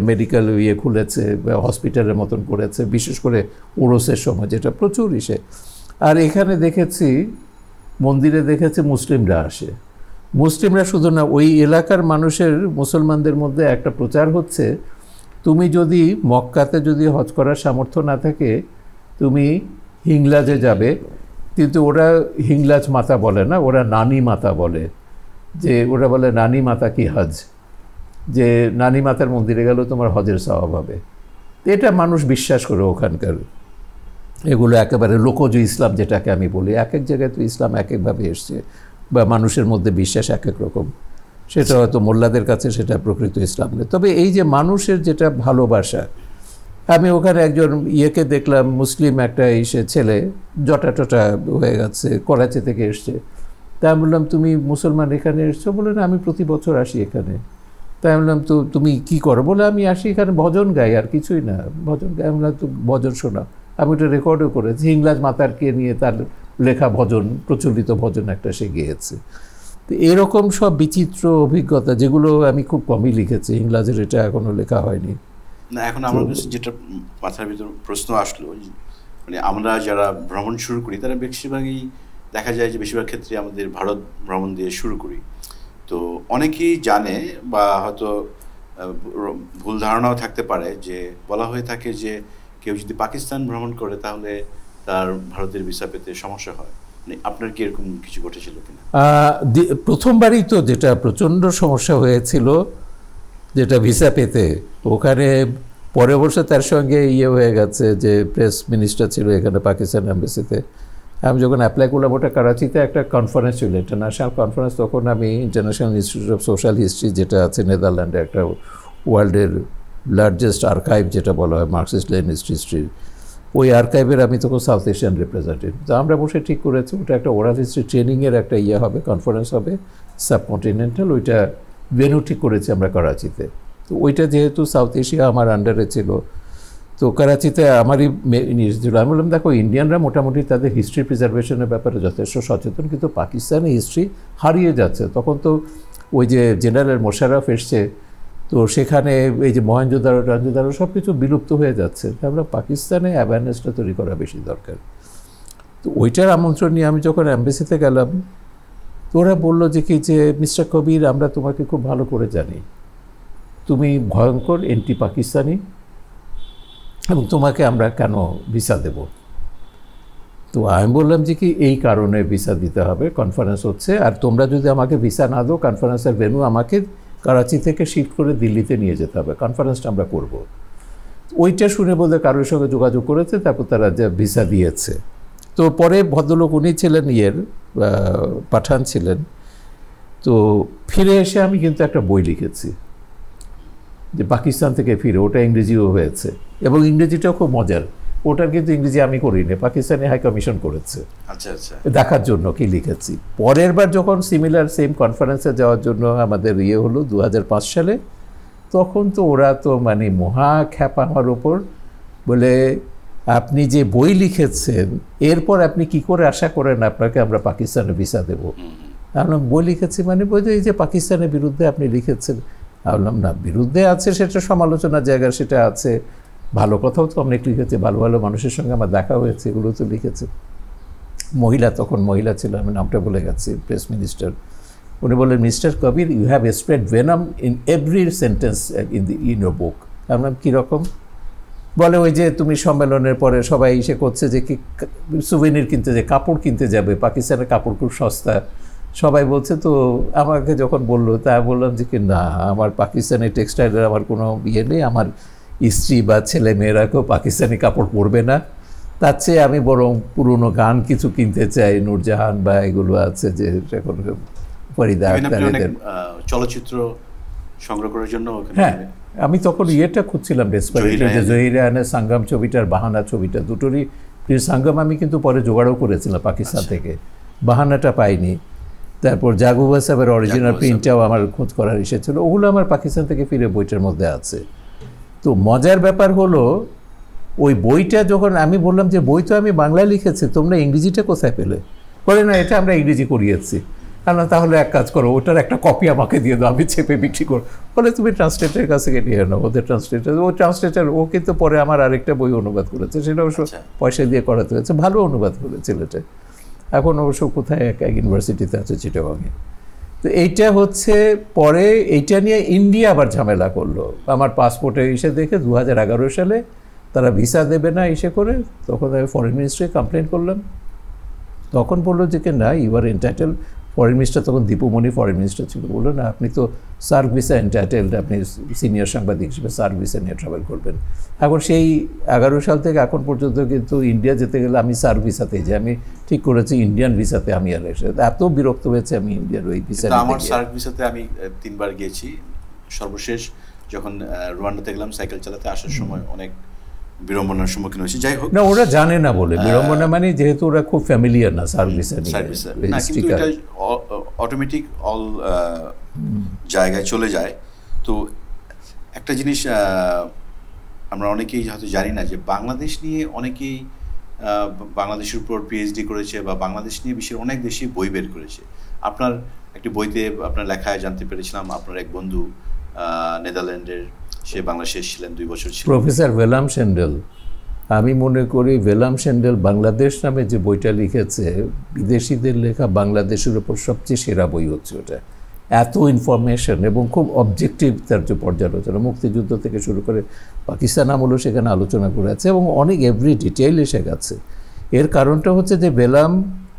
মেডিকেল খুলেছে, হসপিটালের মতন করেছে, বিশেষ করে ওরসের সময়, যেটা প্রচুর ইসে। আর এখানে দেখেছি, মন্দিরে দেখেছি মুসলিমরা আসে। মুসলিমরা শুধু না, ওই এলাকার মানুষের, মুসলমানদের মধ্যে একটা প্রচার হচ্ছে, তুমি যদি মক্কাতে যদি হজ করার সামর্থ্য না থাকে, তুমি হিংলাজে যাবে। কিন্তু ওরা হিংলাজ মাতা বলে না, ওরা নানি মাতা বলে। যে ওরা বলে নানি মাতা কি হজ, যে নানি মাতার মন্দিরে গেলেও তোমার হজের সওয়াব হবে। এটা মানুষ বিশ্বাস করে ওখানকার। এগুলো একেবারে লোকজ ইসলাম যেটাকে আমি বলি। এক এক জায়গায় তো ইসলাম এক একভাবে এসছে, বা মানুষের মধ্যে বিশ্বাস এক এক রকম। সেটা হয়তো মোল্লাদের কাছে সেটা প্রকৃত ইসলাম নেই। তবে এই যে মানুষের যেটা ভালোবাসা, আমি ওখানে একজন ইয়েকে দেখলাম, মুসলিম একটা ছেলে, জটা টটা হয়ে গেছে, করাচি থেকে এসছে। তাই আমি বললাম তুমি মুসলমান, এখানে এসছো? বলে না আমি প্রতি বছর আসি এখানে। তাই আমি বললাম তো তুমি কী করো? বলে আমি আসি এখানে ভজন গাই, আর কিছুই না, ভজন গাই। আমি বললাম তো ভজন শোনা। আমি ওটা রেকর্ডও করেছি, হিংলাজ মাতারকে নিয়ে তার লেখা ভজন, প্রচলিত ভজন একটা সে গেয়েছে। তো এরকম সব বিচিত্র অভিজ্ঞতা, যেগুলো আমি খুব কমই লিখেছি, হিংলাজের এটা এখনও লেখা হয়নি। না, এখন আমার কাছে যেটা মাথার ভিতর প্রশ্ন আসলো, মানে আমরা যারা ভ্রমণ শুরু করি তারা বেশিরভাগই দেখা যায় যে বেশিরভাগ ক্ষেত্রে আমাদের ভারত ভ্রমণ দিয়ে শুরু করি। তো অনেকেই জানে, বা হয়তো ভুল ধারণাও থাকতে পারে, যে বলা হয়ে থাকে যে কেউ যদি পাকিস্তান ভ্রমণ করে তাহলে তার ভারতের ভিসা পেতে সমস্যা হয়। মানে আপনার কি এরকম কিছু ঘটেছিল কিনা? প্রথমবারই তো যেটা প্রচণ্ড সমস্যা হয়েছিল, যেটা ভিসা পেতে, ওখানে পরে অবশ্য তার সঙ্গে হয়ে গেছে, যে প্রেস মিনিস্টার ছিল এখানে পাকিস্তান এম্বাসিতে, আমি যখন অ্যাপ্লাই করলাম ওটা করাচিতে একটা কনফারেন্স ছিল, ইন্টারন্যাশনাল কনফারেন্স। তখন আমি international institute of social history, যেটা আছে নেদারল্যান্ডে, একটা ওয়ার্ল্ডের লার্জেস্ট আর্কাইভ যেটা বলা হয় মার্কসিস্ট লেনিনিস্ট হিস্ট্রির, ওই আর্কাইভের আমি তখন সাউথ এশিয়ান রিপ্রেজেন্টেটিভ। তো আমরা বসে ঠিক করেছি ওটা একটা ওরাল হিস্ট্রি ট্রেনিংয়ের একটা হবে, কনফারেন্স হবে সাবকন্টিনেন্টাল। ওইটা ভেন্যু ঠিক করেছি আমরা করাচিতে। তো ওইটা যেহেতু সাউথ এশিয়া আমার আন্ডারে ছিল, তো করাচিতে আমারই নিয়ে ছিল। আমি বললাম দেখো, ইন্ডিয়ানরা মোটামুটি তাদের হিস্ট্রি প্রিজার্ভেশনের ব্যাপারে যথেষ্ট সচেতন, কিন্তু পাকিস্তানে হিস্ট্রি হারিয়ে যাচ্ছে। তখন তো ওই যে জেনারেল মোশাররফ এসছে, তো সেখানে এই যে মহেঞ্জোদারো টাঞ্জোদারো সব কিছু বিলুপ্ত হয়ে যাচ্ছে। আমরা পাকিস্তানে অ্যাওয়ারনেসটা তৈরি করা বেশি দরকার। তো ওইটার আমন্ত্রণ নিয়ে আমি যখন অ্যাম্বাসিতে গেলাম, তো ওরা বললো যে কি, যে মিস্টার কবির, আমরা তোমাকে খুব ভালো করে জানি, তুমি ভয়ঙ্কর এন্টি পাকিস্তানি, এবং তোমাকে আমরা কেন ভিসা দেব। তো আমি বললাম যে কি, এই কারণে ভিসা দিতে হবে, কনফারেন্স হচ্ছে, আর তোমরা যদি আমাকে ভিসা না দাও, কনফারেন্সের ভেন্যু আমাকে করাচি থেকে শিফট করে দিল্লিতে নিয়ে যেতে হবে, কনফারেন্সটা আমরা করব। ওইটা শুনে বলতে কারোর সঙ্গে যোগাযোগ করেছে, তারপর তারা যে ভিসা দিয়েছে। তো পরে ভদ্রলোক উনি ছিলেন পাঠান ছিলেন। তো ফিরে এসে আমি কিন্তু একটা বই লিখেছি যে পাকিস্তান থেকে ফিরে, ওটা ইংরেজিও হয়েছে, এবং ইংরেজিটাও খুব মজার। ওটার কিন্তু ইংরেজি আমি করিনি, পাকিস্তানি হাই কমিশন করেছে, আচ্ছা আচ্ছা, দেখার জন্য কি লিখেছি। পরের বার যখন সিমিলার সেম কনফারেন্সে যাওয়ার জন্য আমাদের হলো 2005 সালে, তখন তো ওরা তো মানে মহা খ্যাপা আমার ওপর, বলে আপনি যে বই লিখেছেন এরপর আপনি কি করে আশা করেন আপনাকে আমরা পাকিস্তানে ভিসা দেবো। আমরা বই লিখেছি মানে বই, এই যে পাকিস্তানের বিরুদ্ধে আপনি লিখেছেন। বললাম না, বিরুদ্ধে আছে সেটা সমালোচনার জায়গা, সেটা আছে, ভালো কথাও তো অনেক লিখেছে, ভালো ভালো মানুষের সঙ্গে আমার দেখা হয়েছে, এগুলো তো লিখেছে। তখন মহিলা ছিল, আমি নামটা বলে গেছি, প্রেস মিনিস্টার। উনি বললেন, mister Kabir, you have spread venom in every sentence in your book. আমরা কীরকম? বলে ওই যে তুমি সম্মেলনের পরে সবাই এসে করছে যে কি সুভেনির কিনতে, যে কাপড় কিনতে যাবে, পাকিস্তানের কাপড় খুব সস্তা, সবাই বলছে। তো আমাকে যখন বললো, তা বললাম যে কি না, আমার পাকিস্তানি টেক্সটাইলের আমার কোনো ইয়ে নেই, আমার স্ত্রী বা ছেলে মেয়েরা কেউ পাকিস্তানি কাপড় পরবে না, তার চেয়ে আমি বরং পুরনো গান কিছু কিনতে চাই, নূরজাহান বা এগুলো আছে যে এখন ফরিদা আক্তারের চলচ্চিত্র সংগ্রহ করার জন্য। হ্যাঁ, আমি তখন ইয়েটা খুঁজছিলাম ডেসপারেটলি, যে জহির রায়হানের সাঙ্গাম ছবিটার, বাহানা ছবিটা, দুটোরই সাঙ্গাম আমি কিন্তু পরে জোগাড়ও করেছিলাম পাকিস্তান থেকে, বাহানাটা পাইনি। তারপর জাগুবা সাহেবের অরিজিনাল প্রিন্টটাও আমার খোঁজ করার এসেছিলো, ওগুলো আমার পাকিস্তান থেকে ফিরে বইটার মধ্যে আছে। তো মজার ব্যাপার হলো, ওই বইটা যখন আমি বললাম যে বই তো আমি বাংলায় লিখেছি, তোমরা ইংরেজিটা কোথায় পেলে? বলে না, এটা আমরা ইংরেজি করিয়েছি। না, তাহলে এক কাজ করো, ওটার একটা কপি আমাকে দিয়ে দাও, আমি চেপে বিক্রি করো। বলে তুমি ট্রান্সলেটারের কাছ থেকে নিয়ে নাও, ওদের ট্রান্সলেটার। ও কিন্তু পরে আমার আরেকটা বই অনুবাদ করেছে, সেটা অবশ্য পয়সা দিয়ে করাতে হয়েছে, ভালো অনুবাদ করে ছেলেটা। এখন অবশ্য কোথায় এক ইউনিভার্সিটিতে আছে, চিটাগাংয়ে। তো এইটা হচ্ছে পরে, এইটা নিয়ে ইন্ডিয়া আবার ঝামেলা করলো। আমার পাসপোর্টে এসে দেখে 2011 সালে তারা ভিসা দেবে না এসে করে, তখন আমি ফরেন মিনিস্ট্রি কমপ্লেন করলাম। তখন বললো যে কি না, you are entitle. Foreign minister তখন দীপুমণি ফরেন মিনিস্টার ছিল, বললো না, আপনি তো সার্ক ভিসা এন্টাইটেলড, আপনি সিনিয়র সাংবাদিক হিসেবে সার্ক ভিসা নিয়ে ট্রাভেল করবেন। এখন সেই 11 সাল থেকে এখন পর্যন্ত কিন্তু ইন্ডিয়া যেতে গেলে আমি সার্ক ভিসাতেই যাই। আমি ঠিক করেছি ইন্ডিয়ান ভিসাতে আমি আর এসে, এত বিরক্ত হয়েছে আমি ইন্ডিয়ার ওই ভিসা। আমার সার্ক ভিসাতে আমি 3 বার গিয়েছি। সর্বশেষ যখন রুয়ান্ডাতে গেলাম সাইকেল চালাতে, আসার সময় অনেক বিড়ম্বনার সম্মুখীন হয়েছে। যাই হোক, না, ওরা জানে না বলে বিড়ম্বনা, মানে যেহেতু ওরা খুব ফ্যামিলিয়ার না সার্ভিসে নিয়ে, কিন্তু এটা অটোমেটিক অল জায়গায় চলে যায়। তো একটা জিনিস আমরা অনেকেই হয়তো জানি না, যে বাংলাদেশ নিয়ে অনেকেই বাংলাদেশের উপর পিএইচডি করেছে, বা বাংলাদেশ নিয়ে বিশ্বের অনেক দেশে বই বের করেছে। আপনার একটি বইতে আপনার লেখায় জানতে পেরেছিলাম, আপনার এক বন্ধু নেদারল্যান্ডের, সে বাংলাদেশে ছিলেন 2 বছর ছিল, প্রফেসর ওয়েলাম সেন্ডেল। আমি মনে করি ওয়েলাম সেন্ডেল বাংলাদেশ নামে যে বইটা লিখেছে, বিদেশিদের লেখা বাংলাদেশের উপর সবচেয়ে সেরা বই হচ্ছে ওটা। এত ইনফরমেশন এবং খুব অবজেক্টিভ তার যে পর্যালোচনা, মুক্তিযুদ্ধ থেকে শুরু করে পাকিস্তান আমলও সেখানে আলোচনা করে আছে, এবং অনেক এভরি ডিটেইল এসে গেছে। এর কারণটা হচ্ছে যে ওয়েলাম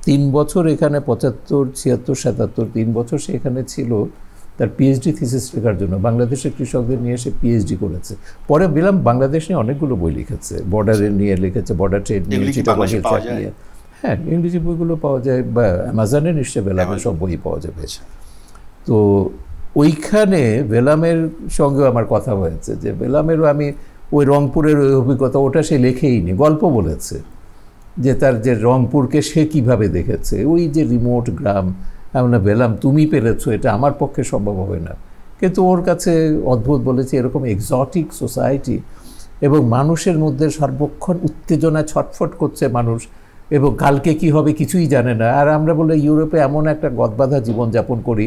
3 বছর এখানে 75, 76, 77 3 বছর সে এখানে ছিল তার পিএইচডি থিসিস লেখার জন্য। বাংলাদেশের কৃষকদের নিয়ে সে পিএইচডি করেছে। পরে ওয়েলাম বাংলাদেশ নিয়ে অনেকগুলো বই লিখেছে, বর্ডারে নিয়ে লিখেছে, বর্ডার ট্রেড নিয়ে, চিটাগং নিয়ে। হ্যাঁ, ইংরেজি বইগুলো পাওয়া যায়, বা অ্যামাজনে নিশ্চয়ই বেলামের সব বই পাওয়া যাবে। তো ওইখানে বেলামের সঙ্গেও আমার কথা হয়েছে, যে বেলামেরও আমি ওই রংপুরের ওই অভিজ্ঞতা, ওটা সে লেখেইনি, গল্প বলেছে যে তার যে রংপুরকে সে কিভাবে দেখেছে, ওই যে রিমোট গ্রাম। আমরা বেলাম তুমি পেরেছো, এটা আমার পক্ষে সম্ভব হবে না, কিন্তু ওর কাছে অদ্ভুত বলেছে, এরকম এক্সোটিক সোসাইটি এবং মানুষের মধ্যে সর্বক্ষণ উত্তেজনা, ছটফট করছে মানুষ, এবং কালকে কি হবে কিছুই জানে না। আর আমরা বলে ইউরোপে এমন একটা গদবাঁধা জীবনযাপন করি,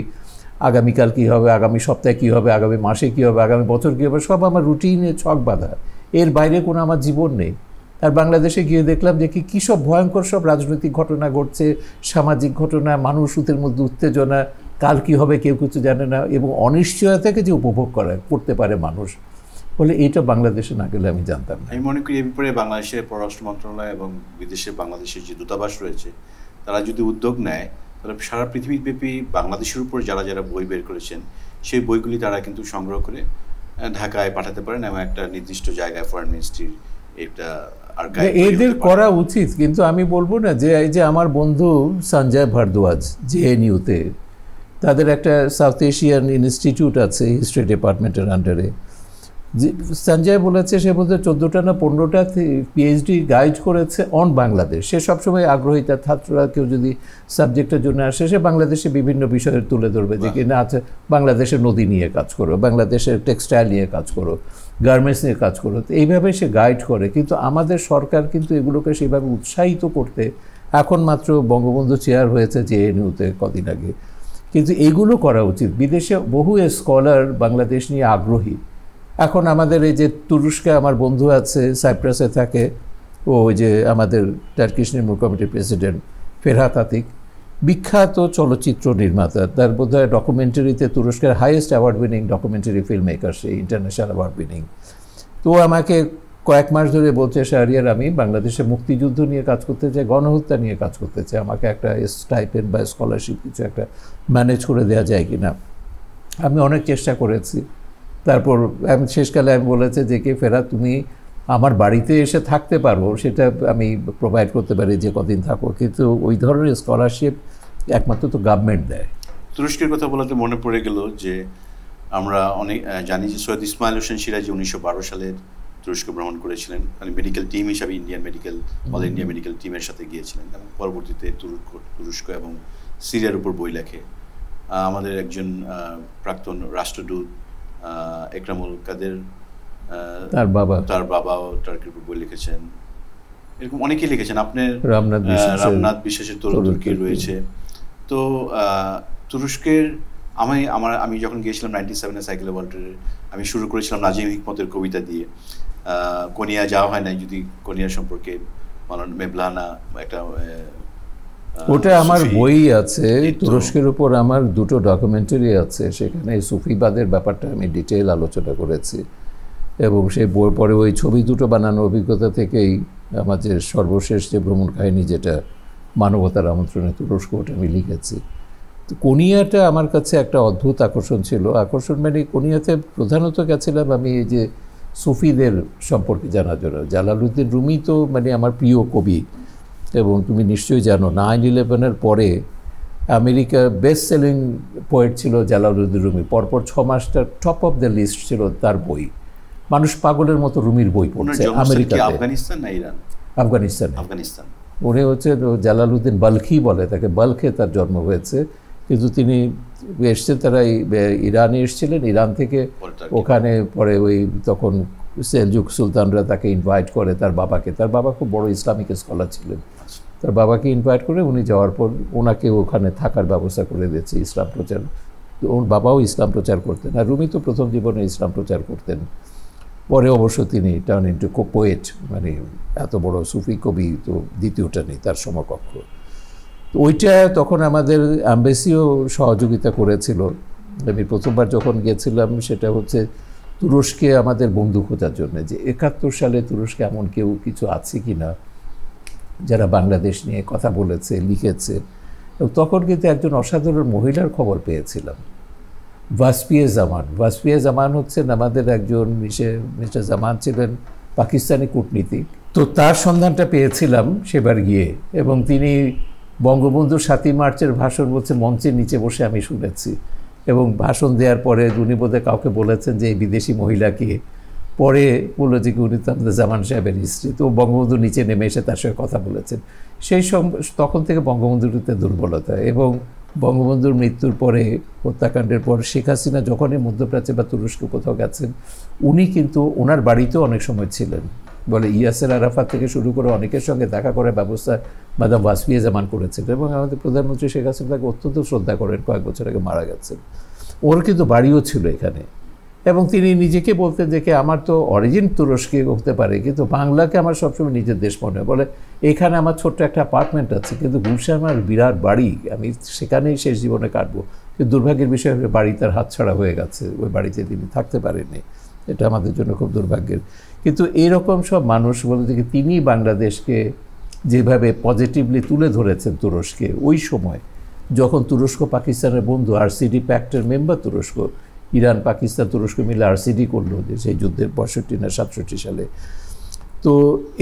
আগামীকাল কী হবে, আগামী সপ্তাহে কী হবে, আগামী মাসে কী হবে, আগামী বছর কী হবে, সব আমার রুটিনে ছক বাঁধা, এর বাইরে কোনো আমার জীবন নেই। আর বাংলাদেশে গিয়ে দেখলাম যে কী সব ভয়ঙ্কর সব রাজনৈতিক ঘটনা ঘটছে, সামাজিক ঘটনা, মানুষের মধ্যে উত্তেজনা, কাল কী হবে কেউ কিছু জানে না, এবং অনিশ্চয়তাকে যে উপভোগ করতে পারে মানুষ, বলে এইটা বাংলাদেশে না গেলে আমি জানতাম না। আমি মনে করি এই ব্যাপারে বাংলাদেশের পররাষ্ট্র মন্ত্রণালয় এবং বিদেশে বাংলাদেশের যে দূতাবাস রয়েছে, তারা যদি উদ্যোগ নেয়, তাহলে সারা পৃথিবীব্যাপী বাংলাদেশের উপর যারা যারা বই বের করেছেন, সেই বইগুলি তারা কিন্তু সংগ্রহ করে ঢাকায় পাঠাতে পারেন, এবং একটা নির্দিষ্ট জায়গায় ফরেন মিনিস্ট্রির এটা এদের করা উচিত। কিন্তু আমি বলবো না যে এই যে আমার বন্ধু সঞ্জয় ভারদ্বাজ জেএনইউতে, তাদের একটা সাউথ এশিয়ান ইনস্টিটিউট আছে হিস্ট্রি ডিপার্টমেন্টের আন্ডারে, যে সঞ্জয় বলেছে সে বলতে 14টা না 15টা পিএইচডি গাইড করেছে অন বাংলাদেশ। সে সবসময় আগ্রহী, তার ছাত্ররা কেউ যদি সাবজেক্টের জন্য আসে, সে বাংলাদেশে বিভিন্ন বিষয়ে তুলে ধরবে, যে কিনা আছে বাংলাদেশের নদী নিয়ে কাজ করো, বাংলাদেশের টেক্সটাইল নিয়ে কাজ করো, গার্মেন্টস নিয়ে কাজ করো। তো এইভাবে সে গাইড করে, কিন্তু আমাদের সরকার কিন্তু এগুলোকে সেভাবে উৎসাহিত করতে, এখন মাত্র বঙ্গবন্ধু চেয়ার হয়েছে জেএনইউতে কদিন আগে, কিন্তু এইগুলো করা উচিত। বিদেশে বহু স্কলার বাংলাদেশ নিয়ে আগ্রহী। এখন আমাদের এই যে তুরস্কে আমার বন্ধু আছে, সাইপ্রাসে থাকে, ওই যে আমাদের টার্কিশ নির্মূল কমিটির প্রেসিডেন্ট ফেরহাত আতিক, বিখ্যাত চলচ্চিত্র নির্মাতা, তার বোধহয় ডকুমেন্টারিতে তুরস্কের highest award winning documentary film maker, সে ইন্টারন্যাশনাল অ্যাওয়ার্ড উইনিং। তো আমাকে কয়েক মাস ধরে বলছে, শাহরিয়ার আমি বাংলাদেশে মুক্তিযুদ্ধ নিয়ে কাজ করতে চাই, গণহত্যা নিয়ে কাজ করতে চাই, আমাকে একটা স্টাইপেন্ড বা স্কলারশিপ কিছু একটা ম্যানেজ করে দেওয়া যায় কি না। আমি অনেক চেষ্টা করেছি। তারপর আমি শেষকালে আমি বলেছে যে কে ফেরাত, তুমি আমার বাড়িতে এসে থাকতে পারো, সেটা আমি প্রোভাইড করতে পারি যে কদিন থাকো, কিন্তু ওই ধরনের স্কলারশিপ একমাত্র তো গভর্নমেন্ট দেয়। তুরস্কের কথা বলাতে মনে পড়ে গেল যে আমরা অনেক জানি যে সৈয়দ ইসমাইল হোসেন সিরাজি 1912 সালে তুরস্ক ভ্রমণ করেছিলেন, মানে মেডিকেল টিম হিসাবে Indian medical all India medical টিমের সাথে গিয়েছিলেন, এবং পরবর্তীতে তুরস্ক এবং সিরিয়ার উপর বই লেখে। আমাদের একজন প্রাক্তন রাষ্ট্রদূত একরামুল কাদের, তার বাবাও টার্কির উপর বই লিখেছেন, এরকম অনেকেই লিখেছেন। আপনার রামনাথ বিশ্বাসের তুর্কি রয়েছে। তো তুরস্কের আমি যখন গিয়েছিলাম 97-এ সাইকেল ওয়ার্ল্ডের, আমি শুরু করেছিলাম নাজিম হিকমতের কবিতা দিয়ে। কোনিয়া যাওয়া হয় নাই, যদি কোনিয়া সম্পর্কে মেভলানা একটা, ওটা আমার বই আছে, তুরস্কের উপর আমার 2টো ডকুমেন্টারি আছে, সেখানে সুফিবাদের ব্যাপারটা আমি ডিটেইল আলোচনা করেছি, এবং সেই বই পরে ওই ছবি 2টো বানানোর অভিজ্ঞতা থেকেই আমার যে সর্বশেষ যে ভ্রমণ কাহিনী, যেটা মানবতার আমন্ত্রণে তুরস্ক, ওটা আমি লিখেছি। তো কোনিয়াটা আমার কাছে একটা অদ্ভুত আকর্ষণ ছিল। আকর্ষণ মানে কোনিয়াতে প্রধানত গেছিলাম আমি এই যে সুফিদের সম্পর্কে জানার জন্য। জালালউদ্দিন রুমি তো মানে আমার প্রিয় কবি, এবং তুমি নিশ্চয়ই জানো 9/11-এর পরে আমেরিকা বেস্ট সেলিং পোয়েট ছিল জালালউদ্দিন রুমি। পরপর 6 মাসটা টপ অফ দ্য লিস্ট ছিল তার বই। মানুষ পাগলের মতো রুমির বই পড়ছে আমেরিকাতে। আফগানিস্তান। উনি হচ্ছে জালালউদ্দিন বাল্খি বলে তাকে, বাল্খে তার জন্ম হয়েছে, কিন্তু তিনি এসছেন, তারা ইরানে এসেছিলেন, ইরান থেকে ওখানে পরে ওই তখন সেলজুক সুলতানরা তাকে ইনভাইট করে, তার বাবা খুব বড় ইসলামিক স্কলার ছিলেন, তার বাবাকে ইনভাইট করে উনি যাওয়ার পর ওনাকে ওখানে থাকার ব্যবস্থা করে দিয়েছে ইসলাম প্রচার। তো ওর বাবাও ইসলাম প্রচার করতেন, আর রুমি তো প্রথম জীবনে ইসলাম প্রচার করতেন। পরে অবশ্য তিনি টার্ন ইন্টু পোয়েট, মানে এত বড় সুফি কবি তো দ্বিতীয়টা নেই তার সমকক্ষ। তো ওইটা তখন আমাদের অ্যাম্বাসিও সহযোগিতা করেছিল। আমি প্রথমবার যখন গিয়েছিলাম সেটা হচ্ছে তুরস্কে আমাদের বন্ধু খোঁজার জন্য, যে 71 সালে তুরস্কে এমন কেউ কিছু আছে কি না যারা বাংলাদেশ নিয়ে কথা বলেছে, লিখেছে। এবং তখন কিন্তু একজন অসাধারণ মহিলার খবর পেয়েছিলাম, ভাসপিয়ে জামান হচ্ছেন আমাদের একজন, মিস্টার জামান ছিলেন পাকিস্তানি কূটনীতিক। তো তার সন্ধানটা পেয়েছিলাম সেবার গিয়ে, এবং তিনি বঙ্গবন্ধুর 7ই মার্চের ভাষণ বলছে মঞ্চের নিচে বসে আমি শুনেছি, এবং ভাষণ দেওয়ার পরে উনি বোধহয় কাউকে বলেছেন যে এই বিদেশি মহিলাকে, পরে বললো যে উনি তো আমাদের জামান সাহেবের স্ত্রী। তো বঙ্গবন্ধু নিচে নেমে এসে তার সঙ্গে কথা বলেছেন। তখন থেকে বঙ্গবন্ধুর দুর্বলতা, এবং বঙ্গবন্ধুর মৃত্যুর পরে, হত্যাকাণ্ডের পর শেখ হাসিনা যখনই মধ্যপ্রাচ্যে বা তুরস্কে কোথাও গেছেন, উনি কিন্তু ওনার বাড়িতেও অনেক সময় ছিলেন। বলে ইয়াসের আরাফাত থেকে শুরু করে অনেকের সঙ্গে দেখা করার ব্যবস্থা মাদাম ওয়াসফিয়া জামান করেছিলেন, এবং আমাদের প্রধানমন্ত্রী শেখ হাসিনা তাকে অত্যন্ত শ্রদ্ধা করেন, কয়েক বছর আগে মারা গেছেন। ওর কিন্তু বাড়িও ছিল এখানে, এবং তিনি নিজেকে বলতেন যে আমার তো অরিজিন তুরস্কে হতে পারে, কিন্তু বাংলাকে আমার সবসময় নিজের দেশ মনে হয়। বলে এখানে আমার ছোট্ট একটা অ্যাপার্টমেন্ট আছে, কিন্তু গুলশান আমার বিরাট বাড়ি, আমি সেখানেই শেষ জীবনে কাটবো। কিন্তু দুর্ভাগ্যের বিষয় বাড়ি তার হাতছাড়া হয়ে গেছে, ওই বাড়িতে তিনি থাকতে পারেননি। এটা আমাদের জন্য খুব দুর্ভাগ্যের। কিন্তু এইরকম সব মানুষ বলতে যে তিনি বাংলাদেশকে যেভাবে পজিটিভলি তুলে ধরেছেন তুরস্কে, ওই সময় যখন তুরস্ক পাকিস্তানের বন্ধু, RCD প্যাক্টের মেম্বার তুরস্ক, ইরান পাকিস্তান তুরস্ক মিলে RCD করলো যে সেই যুদ্ধের 65 না 67 সালে। তো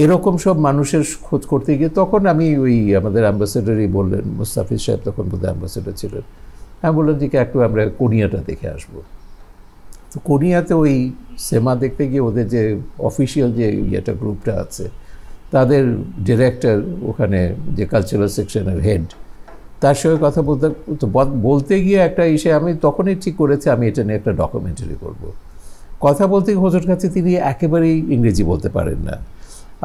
এরকম সব মানুষের খোঁজ করতে গিয়ে তখন আমি ওই আমাদের অ্যাম্বাসেডারই বললেন, মুস্তাফিজ সাহেব তখন বোধহয় অ্যাম্বাসেডার ছিলেন, আমি বললাম যে একটু আমরা কোনিয়াটা দেখে আসবো। তো কোনিয়াতে ওই সিনেমা দেখতে গিয়ে ওদের যে অফিসিয়াল যে ইয়েটা গ্রুপটা আছে, তাদের ডিরেক্টর, ওখানে যে কালচারাল সেকশনের হেড, তার সঙ্গে কথা বলতে গিয়ে একটা আমি তখনই ঠিক করেছি আমি এটা নিয়ে একটা ডকুমেন্টারি করব। কথা বলতে গিয়ে হুজুর কাছে তিনি একেবারেই ইংরেজি বলতে পারেন না,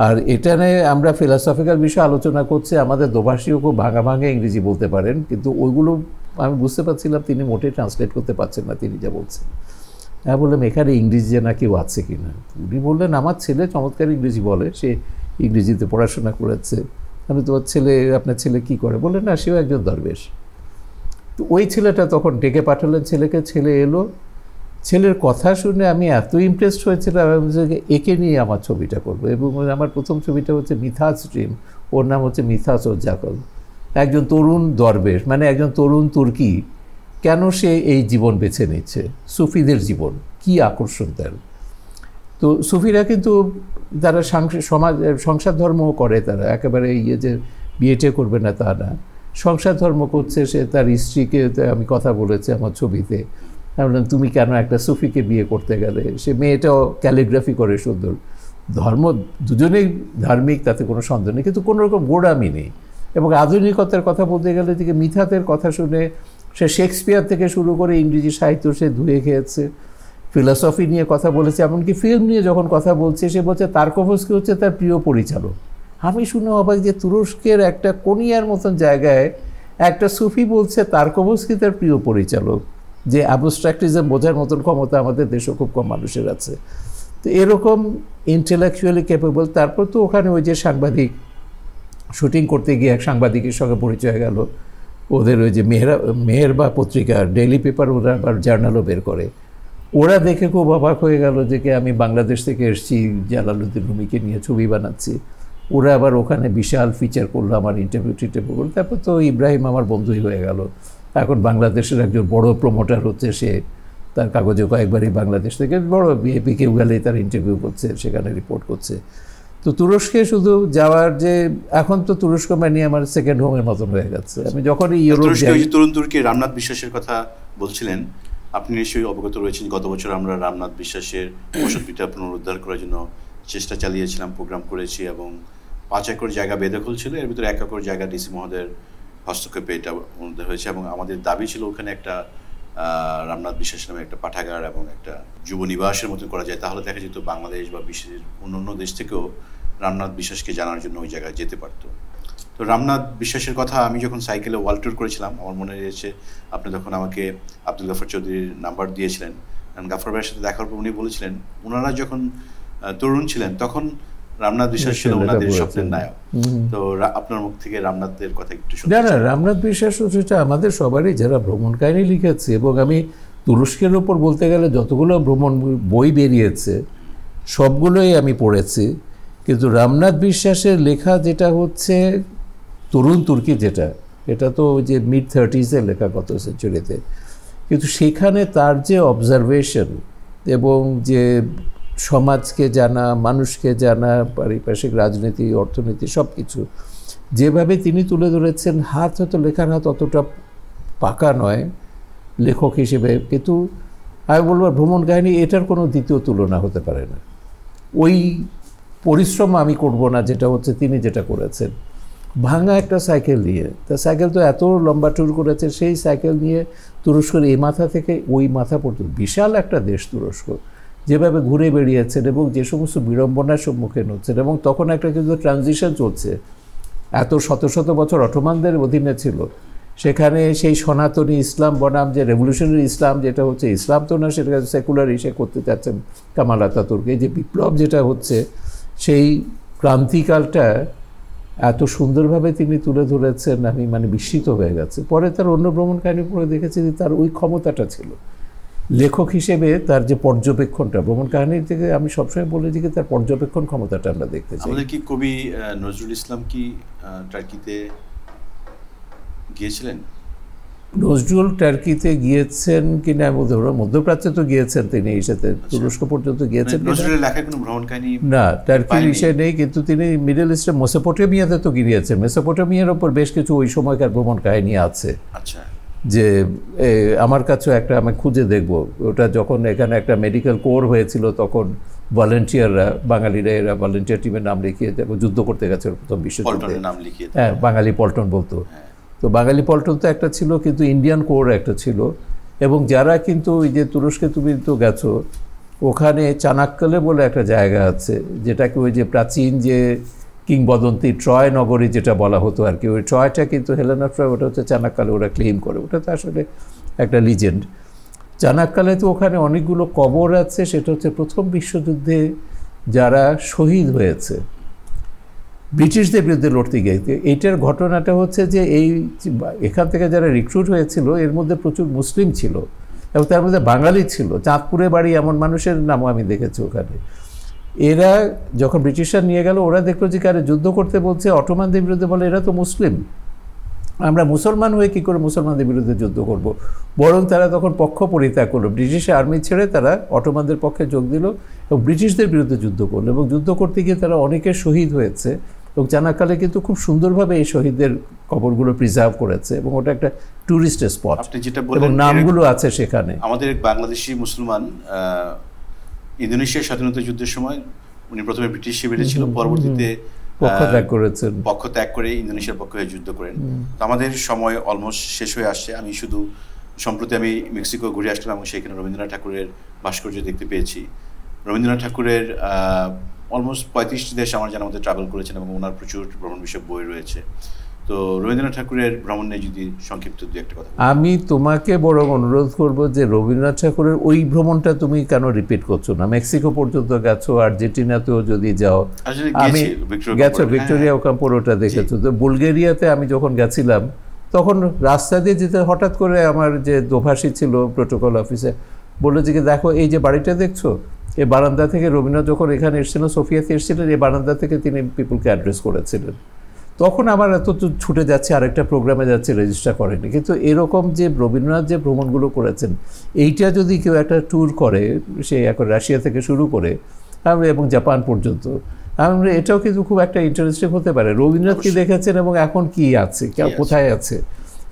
আর এটা নিয়ে আমরা ফিলসফিক্যাল বিষয়ে আলোচনা করছি। আমাদের দোভাষীও খুব ভাঙা ভাঙা ইংরেজি বলতে পারেন, কিন্তু ওইগুলো আমি বুঝতে পারছিলাম তিনি মোটেই ট্রান্সলেট করতে পারছেন না তিনি যা বলছেন। আমি বললাম এখানে ইংরেজি জানা কেউ আছে কি না? উনি বললেন আমার ছেলে চমৎকার ইংরেজি বলে, সে ইংরেজিতে পড়াশোনা করেছে। আমি তোমার ছেলে, আপনার ছেলে কি করে? বললেন না, সেও একজন দরবেশ। তো ওই ছেলেটা তখন ডেকে পাঠালেন ছেলেকে, ছেলে এলো। ছেলের কথা শুনে আমি এত ইমপ্রেসড হয়েছিলাম, একে নিয়ে আমার ছবিটা করবো। এবং আমার প্রথম ছবিটা হচ্ছে মিথাস ড্রিম, ওর নাম হচ্ছে মিথাস ও জাকল। একজন তরুণ দরবেশ, মানে একজন তরুণ তুর্কি, কেন সে এই জীবন বেছে নিচ্ছে, সুফিদের জীবন, কি আকর্ষণ তার। তো সুফিরা কিন্তু যারা সংসার ধর্ম করে, তারা একেবারে যে বিয়েটে করবে না তা না, সংসার ধর্ম করছে। সে তার স্ত্রীকে, আমি কথা বলেছি আমার ছবিতে, আমি বললাম তুমি কেন একটা সুফিকে বিয়ে করতে গেলে? সে মেয়েটাও ক্যালিগ্রাফি করে সুন্দর, ধর্ম দুজনেই ধার্মিক, তাতে কোনো সন্দেহ নেই, কিন্তু কোনো রকম গোড়ামি নেই। এবং আধুনিকতার কথা বলতে গেলে থেকে মিথাতের কথা শুনে সে শেক্সপিয়ার থেকে শুরু করে ইংরেজি সাহিত্য সে ধুয়ে খেয়েছে, ফিলসফি নিয়ে কথা বলেছে, এমনকি ফিল্ম নিয়ে যখন কথা বলছে সে বলছে তারকোভস্কি হচ্ছে তার প্রিয় পরিচালক। আমি শুনে অবাক যে তুরস্কের একটা কোনিয়ার মতন জায়গায় একটা সুফি বলছে তারকোভস্কি তার প্রিয় পরিচালক, যে অ্যাবস্ট্রাক্টিজম বোঝার মতন ক্ষমতা আমাদের দেশে খুব কম মানুষের আছে। তো এরকম ইন্টেলেকচুয়ালি ক্যাপেবল। তারপর তো ওখানে ওই যে সাংবাদিক, শুটিং করতে গিয়ে এক সাংবাদিকের সঙ্গে পরিচয় গেল। ওদের ওই যে মেহের বা পত্রিকা, ডেইলি পেপার, ওরা আবার জার্নালও বের করে। ওরা দেখে খুব অবাক হয়ে গেল যে আমি বাংলাদেশ থেকে এসেছি, জালালউদ্দিন রুমিকে নিয়ে ছবি বানাচ্ছি। ওরা আবার ওখানে বিশাল ফিচার করলো, আমার ইন্টারভিউ করলো। তারপর তো ইব্রাহিম আমার বন্ধুই হয়ে গেল, এখন বাংলাদেশের একজন বড় প্রমোটার হচ্ছে সে। তার কাগজে কয়েকবারই বাংলাদেশ থেকে বড় বিএপি কেউ গেলেই তার ইন্টারভিউ করছে, সেখানে রিপোর্ট করছে। তো তুরস্কে শুধু যাওয়ার যে, এখন তো তুরস্ক মানে আমার সেকেন্ড হোমের মতন হয়ে গেছে। আমি যখনই ইউরোপ যাই। তরুণ তুর্কি রামনাথ বিশ্বাসের কথা বলছিলেন, আপনি নিশ্চয়ই অবগত রয়েছেন। গত বছর আমরা রামনাথ বিশ্বাসের বসতভিটা পুনরুদ্ধার করার জন্য চেষ্টা চালিয়েছিলাম, প্রোগ্রাম করেছি, এবং 5 একর জায়গা বেদখল ছিল, এর ভিতরে 1 একর জায়গা ডিসি মহোদয়ের হস্তক্ষেপে এটা অনুমোদন হয়েছে। এবং আমাদের দাবি ছিল ওখানে একটা রামনাথ বিশ্বাস নামে একটা পাঠাগার এবং একটা যুব নিবাসের মতো করা যায়, তাহলে দেখা যেত বাংলাদেশ বা বিশ্বের অন্যান্য দেশ থেকেও রামনাথ বিশ্বাসকে জানার জন্য ওই জায়গায় যেতে পারতো। তো রামনাথ বিশ্বাসের কথা আমি যখন সাইকেলে ওয়ার্ল্ড ট্যুর করেছিলাম, আমার মনে রয়েছে আপনি তখন আমাকে আব্দুল গাফর চৌধুরীর নাম্বার দিয়েছিলেন। কারণ গাফর ভাইয়ের সাথে দেখার পর উনি বলেছিলেন ওনারা যখন তরুণ ছিলেন তখন রামনাথ বিশ্বাস ছিল ওনাদের স্বপ্নের নায়ক। তো আপনার মুখ থেকে রামনাথের কথা একটু শুনতে চাই। না, রামনাথ বিশ্বাস সেটা আমাদের সবারই যারা ভ্রমণ কাহিনী লিখেছে, এবং আমি তুরস্কের ওপর বলতে গেলে যতগুলো ভ্রমণ বই বেরিয়েছে সবগুলোই আমি পড়েছি। কিন্তু রামনাথ বিশ্বাসের লেখা যেটা হচ্ছে তরুণ তুর্কি, যেটা এটা তো যে mid-30s লেখা, গত সেঞ্চুরিতে, কিন্তু সেখানে তার যে অবজারভেশন এবং যে সমাজকে জানা, মানুষকে জানা, পারিপার্শ্বিক রাজনীতি, অর্থনীতি সব কিছু যেভাবে তিনি তুলে ধরেছেন, হাত হয়তো লেখার হাত অতটা পাকা নয় লেখক হিসেবে, কিন্তু আমি বলবো ভ্রমণ কাহিনী এটার কোনো দ্বিতীয় তুলনা হতে পারে না। ওই পরিশ্রম আমি করব না যেটা হচ্ছে তিনি যেটা করেছেন। ভাঙা একটা সাইকেল নিয়ে, তা সাইকেল তো এত লম্বা ট্যুর করেছে, সেই সাইকেল নিয়ে তুরস্কের এই মাথা থেকে ওই মাথা পর্যন্ত, বিশাল একটা দেশ তুরস্ক, যেভাবে ঘুরে বেরিয়েছেন এবং যে সমস্ত বিড়ম্বনার সম্মুখীন হচ্ছেন, এবং তখন একটা কিন্তু ট্রানজিশন চলছে, এত শত শত বছর অটোমানদের অধীনে ছিল, সেখানে সেই সনাতনী ইসলাম বনাম যে রেভলিউশনারি ইসলাম, যেটা হচ্ছে ইসলাম তো না, সেটা সেকুলার ইসে করতে চাচ্ছেন কামাল আতাতুর্ক, যে বিপ্লব যেটা হচ্ছে, সেই ক্রান্তিকালটা এত সুন্দরভাবে তিনি তুলে ধরেছেন, আমি মানে বিস্মিত হয়ে গেছে। পরে তার অন্য ভ্রমণ কাহিনী পড়ে দেখেছি যে তার ওই ক্ষমতাটা ছিল লেখক হিসেবে, তার যে পর্যবেক্ষণটা ভ্রমণ কাহিনীর থেকে, আমি সবসময় বলেছি যে তার পর্যবেক্ষণ ক্ষমতাটা আমরা দেখতে চাই। আমাদের কি কবি নজরুল ইসলাম কি টার্কিতে গিয়েছিলেন? নজরুল টার্কিতে গিয়েছেন কিনা মধ্যপ্রাচ্যে তো গিয়েছেন তিনি, সাথে তুরস্ক পর্যন্ত গিয়েছেন। নজরুলের লেখা কোনো ভ্রমণ কাহিনী না, টার্কির বিষয় নেই, কিন্তু তিনি মিডল ইস্টে মেসোপটেমিয়াতে তো গিয়েছেন। মেসোপটেমিয়ার ওপর বেশ কিছু ওই সময়কার ভ্রমণ কাহিনী আছে। আচ্ছা, যে আমার কাছেও একটা, আমি খুঁজে দেখব, ওটা যখন এখানে একটা মেডিকেল কোর হয়েছিল, তখন ভলেন্টিয়াররা, বাঙালিরা, এরা ভলেন্টিয়ার টিমের নাম লিখিয়ে যুদ্ধ করতে গেছে প্রথম বিশ্বযুদ্ধে। হ্যাঁ, বাঙালি পল্টন বলতো। তো বাঙালি পল্টন তো একটা ছিল, কিন্তু ইন্ডিয়ান কোর একটা ছিল। এবং যারা কিন্তু ওই যে তুরস্কে তুমি তো গেছো, ওখানে চানাক্কালে বলে একটা জায়গা আছে, যেটাকে ওই যে প্রাচীন যে কিংবদন্তি ট্রয় নগরী যেটা বলা হতো আর কি, ওই ট্রয়টা কিন্তু হেলেনা ট্রয়, ওটা হচ্ছে চানাক্কালে ওরা ক্লেম করে, ওটা তো আসলে একটা লিজেন্ড। চানাক্কালে তো ওখানে অনেকগুলো কবর আছে, সেটা হচ্ছে প্রথম বিশ্বযুদ্ধে যারা শহীদ হয়েছে ব্রিটিশদের বিরুদ্ধে লড়তে গিয়ে। এইটার ঘটনাটা হচ্ছে যে এখান থেকে যারা রিক্রুট হয়েছিল, এর মধ্যে প্রচুর মুসলিম ছিল এবং তার মধ্যে বাঙালি ছিল। চাঁদপুরে বাড়ি এমন মানুষের নামও আমি দেখেছি ওখানে। এরা যখন ব্রিটিশরা নিয়ে গেল, ওরা দেখলো যে কারে যুদ্ধ করতে বলছে অটোমানদের বিরুদ্ধে, বলে এরা তো মুসলিম, আমরা মুসলমান হয়ে কী করে মুসলমানদের বিরুদ্ধে যুদ্ধ করব। বরং তারা তখন পক্ষ পরিত্যাগ করলো, ব্রিটিশ আর্মি ছেড়ে তারা অটোমানদের পক্ষে যোগ দিল এবং ব্রিটিশদের বিরুদ্ধে যুদ্ধ করলো। এবং যুদ্ধ করতে গিয়ে তারা অনেকে শহীদ হয়েছে, এবং চানাক্কালে কিন্তু খুব সুন্দরভাবে এই শহীদদের কবরগুলো প্রিজার্ভ করেছে, এবং ওটা একটা ট্যুরিস্ট স্পট, এবং নামগুলো আছে সেখানে। আমাদের বাংলাদেশি মুসলমান ইন্দোনেশিয়ার স্বাধীনতা যুদ্ধের সময় উনি প্রথমে ব্রিটিশ শিবিরে ছিল, পরবর্তীতে পক্ষ ত্যাগ করে ইন্দোনেশিয়ার পক্ষে হয়ে যুদ্ধ করেন। তো আমাদের সময় অলমোস্ট শেষ হয়ে আসছে। আমি শুধু সম্প্রতি আমি মেক্সিকো ঘুরে আসলাম এবং সেখানে রবীন্দ্রনাথ ঠাকুরের ভাস্কর্য দেখতে পেয়েছি। রবীন্দ্রনাথ ঠাকুরের অলমোস্ট 35টি দেশ আমার জানার মধ্যে ট্রাভেল করেছেন এবং ওনার প্রচুর ভ্রমণ বিষয়ক বই রয়েছে। তো রবীন্দ্রনাথ ঠাকুরের ভ্রমণ নিয়ে যদি সংক্ষিপ্ত দু একটা কথা। আমি তোমাকে বরং অনুরোধ করবো যে রবীন্দ্রনাথ ঠাকুরের ওই ভ্রমণটা তুমি কেন রিপিট করছো না? মেক্সিকো পর্যন্ত গেছো, আর্জেন্টিনাতেও যদি যাও, আমি গেছো, ভিক্টোরিয়া ওকাম্পোর ওটা দেখেছো। তো বুলগেরিয়াতে আমি যখন গেছিলাম, তখন রাস্তা দিয়ে যেতে হঠাৎ করে আমার যে দোভাষী ছিল প্রোটোকল অফিসে, বললো যে দেখো এই যে বাড়িটা দেখছো, এই বারান্দা থেকে রবীন্দ্রনাথ যখন এখানে এসেছিলেন, সোফিয়াতে এসেছিলেন, এই বারান্দা থেকে তিনি পিপুলকে অ্যাড্রেস করেছিলেন। তখন আমার এত ছুটে যাচ্ছে, আরেকটা প্রোগ্রামে যাচ্ছে, রেজিস্টার করেনি। কিন্তু এরকম যে রবীন্দ্রনাথ যে ভ্রমণগুলো করেছেন, এইটা যদি কেউ একটা ট্যুর করে, সে এখন রাশিয়া থেকে শুরু করে এবং জাপান পর্যন্ত, আমরা এটাও কিন্তু খুব একটা ইন্টারেস্টিং হতে পারে। রবীন্দ্রনাথ কি দেখেছেন এবং এখন কি আছে, কোথায় আছে,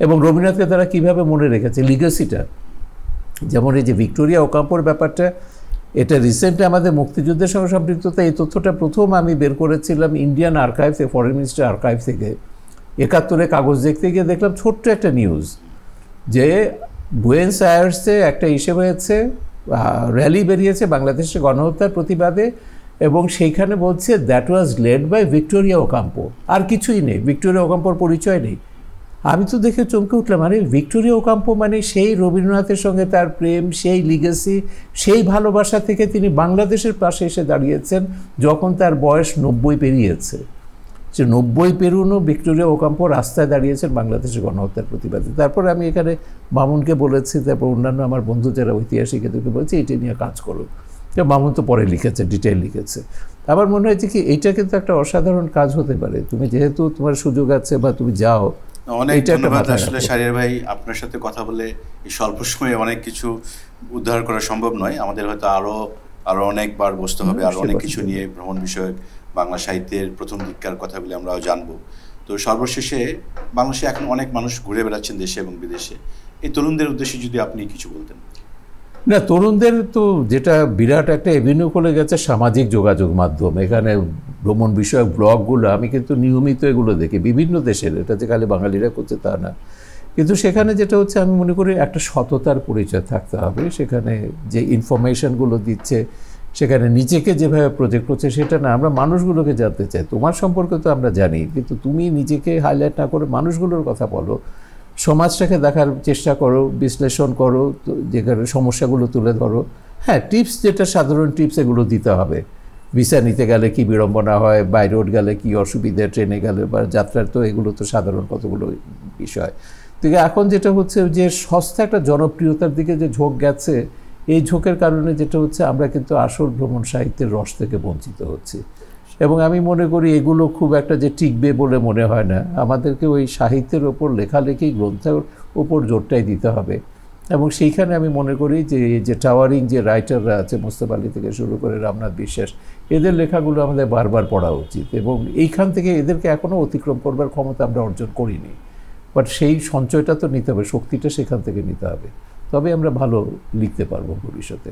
এবং রবীন্দ্রনাথকে তারা কীভাবে মনে রেখেছে, লিগেসিটা। যেমন এই যে ভিক্টোরিয়া ওকাম্পোর ব্যাপারটা, এটা রিসেন্টলি আমাদের মুক্তিযুদ্ধের সঙ্গে সম্পৃক্ততা, এই তথ্যটা প্রথম আমি বের করেছিলাম ইন্ডিয়ান আর্কাইভ থেকে, ফরেন মিনিস্ট্রি আর্কাইভ থেকে। 71-এ কাগজ দেখতে গিয়ে দেখলাম ছোট্ট একটা নিউজ, যে বুয়েন্স আয়ার্সে একটা ইসে হয়েছে, র্যালি বেরিয়েছে বাংলাদেশের গণহত্যার প্রতিবাদে, এবং সেইখানে বলছে that was led by Victoria Ocampo. আর কিছুই নেই, ভিক্টোরিয়া ওকাম্পোর পরিচয় নেই। আমি তো দেখে চমকে উঠলাম, আরে ভিক্টোরিয়া ওকাম্পো মানে সেই রবীন্দ্রনাথের সঙ্গে তার প্রেম, সেই লিগেসি, সেই ভালোবাসা থেকে তিনি বাংলাদেশের পাশে এসে দাঁড়িয়েছেন যখন তার বয়স 90 পেরিয়েছে। সে 90 পেরুনো ভিক্টোরিয়া ওকাম্পো রাস্তায় দাঁড়িয়েছেন বাংলাদেশের গণহত্যার প্রতিবাদে। তারপর আমি এখানে মামুনকে বলেছি, তারপর অন্যান্য আমার বন্ধু যারা ঐতিহাসিক এদেরকে বলেছি এটা নিয়ে কাজ করো। মামুন তো পরে লিখেছে, ডিটেইল লিখেছে। আমার মনে হয়েছে কি এইটা কিন্তু একটা অসাধারণ কাজ হতে পারে। তুমি যেহেতু তোমার সুযোগ আছে বা তুমি যাও, অনেক ধন্যবাদ। আসলে শাহরিয়ার ভাই, আপনার সাথে কথা বলে এই স্বল্প সময়ে অনেক কিছু উদ্ধার করা সম্ভব নয়। আমাদের হয়তো আরও আরও অনেকবার বসতে হবে, আরও অনেক কিছু নিয়ে ভ্রমণ বিষয়ক বাংলা সাহিত্যের প্রথম দিককার কথাগুলি আমরাও জানবো। তো সর্বশেষে বাংলাদেশে এখন অনেক মানুষ ঘুরে বেড়াচ্ছেন দেশে এবং বিদেশে, এই তরুণদের উদ্দেশ্যে যদি আপনি কিছু বলতেন। না, তরুণদের তো যেটা বিরাট একটা এভিনিউ খুলে গেছে সামাজিক যোগাযোগ মাধ্যম। এখানে ভ্রমণ বিষয়ক ব্লগগুলো আমি কিন্তু নিয়মিত এগুলো দেখি বিভিন্ন দেশের, এটা যে খালি বাঙালিরা করছে তা না, কিন্তু সেখানে যেটা হচ্ছে আমি মনে করি একটা সততার পরিচয় থাকতে হবে। সেখানে যে ইনফরমেশনগুলো দিচ্ছে, সেখানে নিজেকে যেভাবে প্রজেক্ট করছে সেটা না, আমরা মানুষগুলোকে জানতে চাই। তোমার সম্পর্কে তো আমরা জানি, কিন্তু তুমি নিজেকে হাইলাইট না করে মানুষগুলোর কথা বলো, সমাজটাকে দেখার চেষ্টা করো, বিশ্লেষণ করো, যেখানে সমস্যাগুলো তুলে ধরো। হ্যাঁ, টিপস যেটা সাধারণ টিপস এগুলো দিতে হবে। ভিসা নিতে গেলে কি বিড়ম্বনা হয়, বাই রোড গেলে কি অসুবিধা, ট্রেনে গেলে বা যাত্রার, তো এগুলো তো সাধারণ কতগুলো বিষয়। তো এখন যেটা হচ্ছে যে সস্তা একটা জনপ্রিয়তার দিকে যে ঝোঁক গেছে, এই ঝোঁকের কারণে যেটা হচ্ছে আমরা কিন্তু আসল ভ্রমণ সাহিত্যের রস থেকে বঞ্চিত হচ্ছি। এবং আমি মনে করি এগুলো খুব একটা যে টিকবে বলে মনে হয় না। আমাদেরকে ওই সাহিত্যের ওপর, লেখালেখি গ্রন্থের ওপর জোরটাই দিতে হবে। এবং সেইখানে আমি মনে করি যে টাওয়ারিং যে রাইটাররা আছে, মোস্তফা আলী থেকে শুরু করে রামনাথ বিশ্বাস, এদের লেখাগুলো আমাদের বারবার পড়া উচিত। এবং এইখান থেকে এদেরকে এখনও অতিক্রম করবার ক্ষমতা আমরা অর্জন করিনি, বাট সেই সঞ্চয়টা তো নিতে হবে, শক্তিটা সেখান থেকে নিতে হবে, তবে আমরা ভালো লিখতে পারবো ভবিষ্যতে।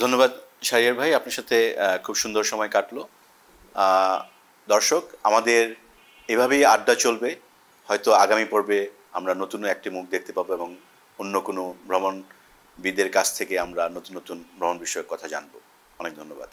ধন্যবাদ শাহরিয়ার ভাই, আপনার সাথে খুব সুন্দর সময় কাটলো। দর্শক, আমাদের এভাবেই আড্ডা চলবে। হয়তো আগামী পর্বে আমরা নতুন একটি মুখ দেখতে পাবো এবং অন্য কোনো ভ্রমণবিদের কাছ থেকে আমরা নতুন নতুন ভ্রমণ বিষয়ক কথা জানবো। অনেক ধন্যবাদ।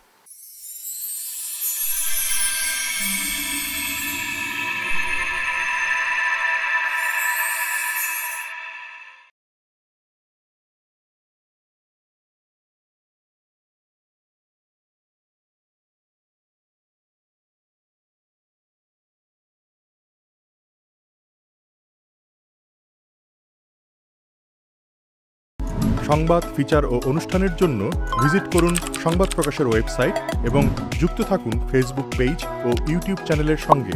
সংবাদ, ফিচার ও অনুষ্ঠানের জন্য ভিজিট করুন সংবাদ প্রকাশের ওয়েবসাইট এবং যুক্ত থাকুন ফেসবুক পেজ ও ইউটিউব চ্যানেলের সঙ্গে।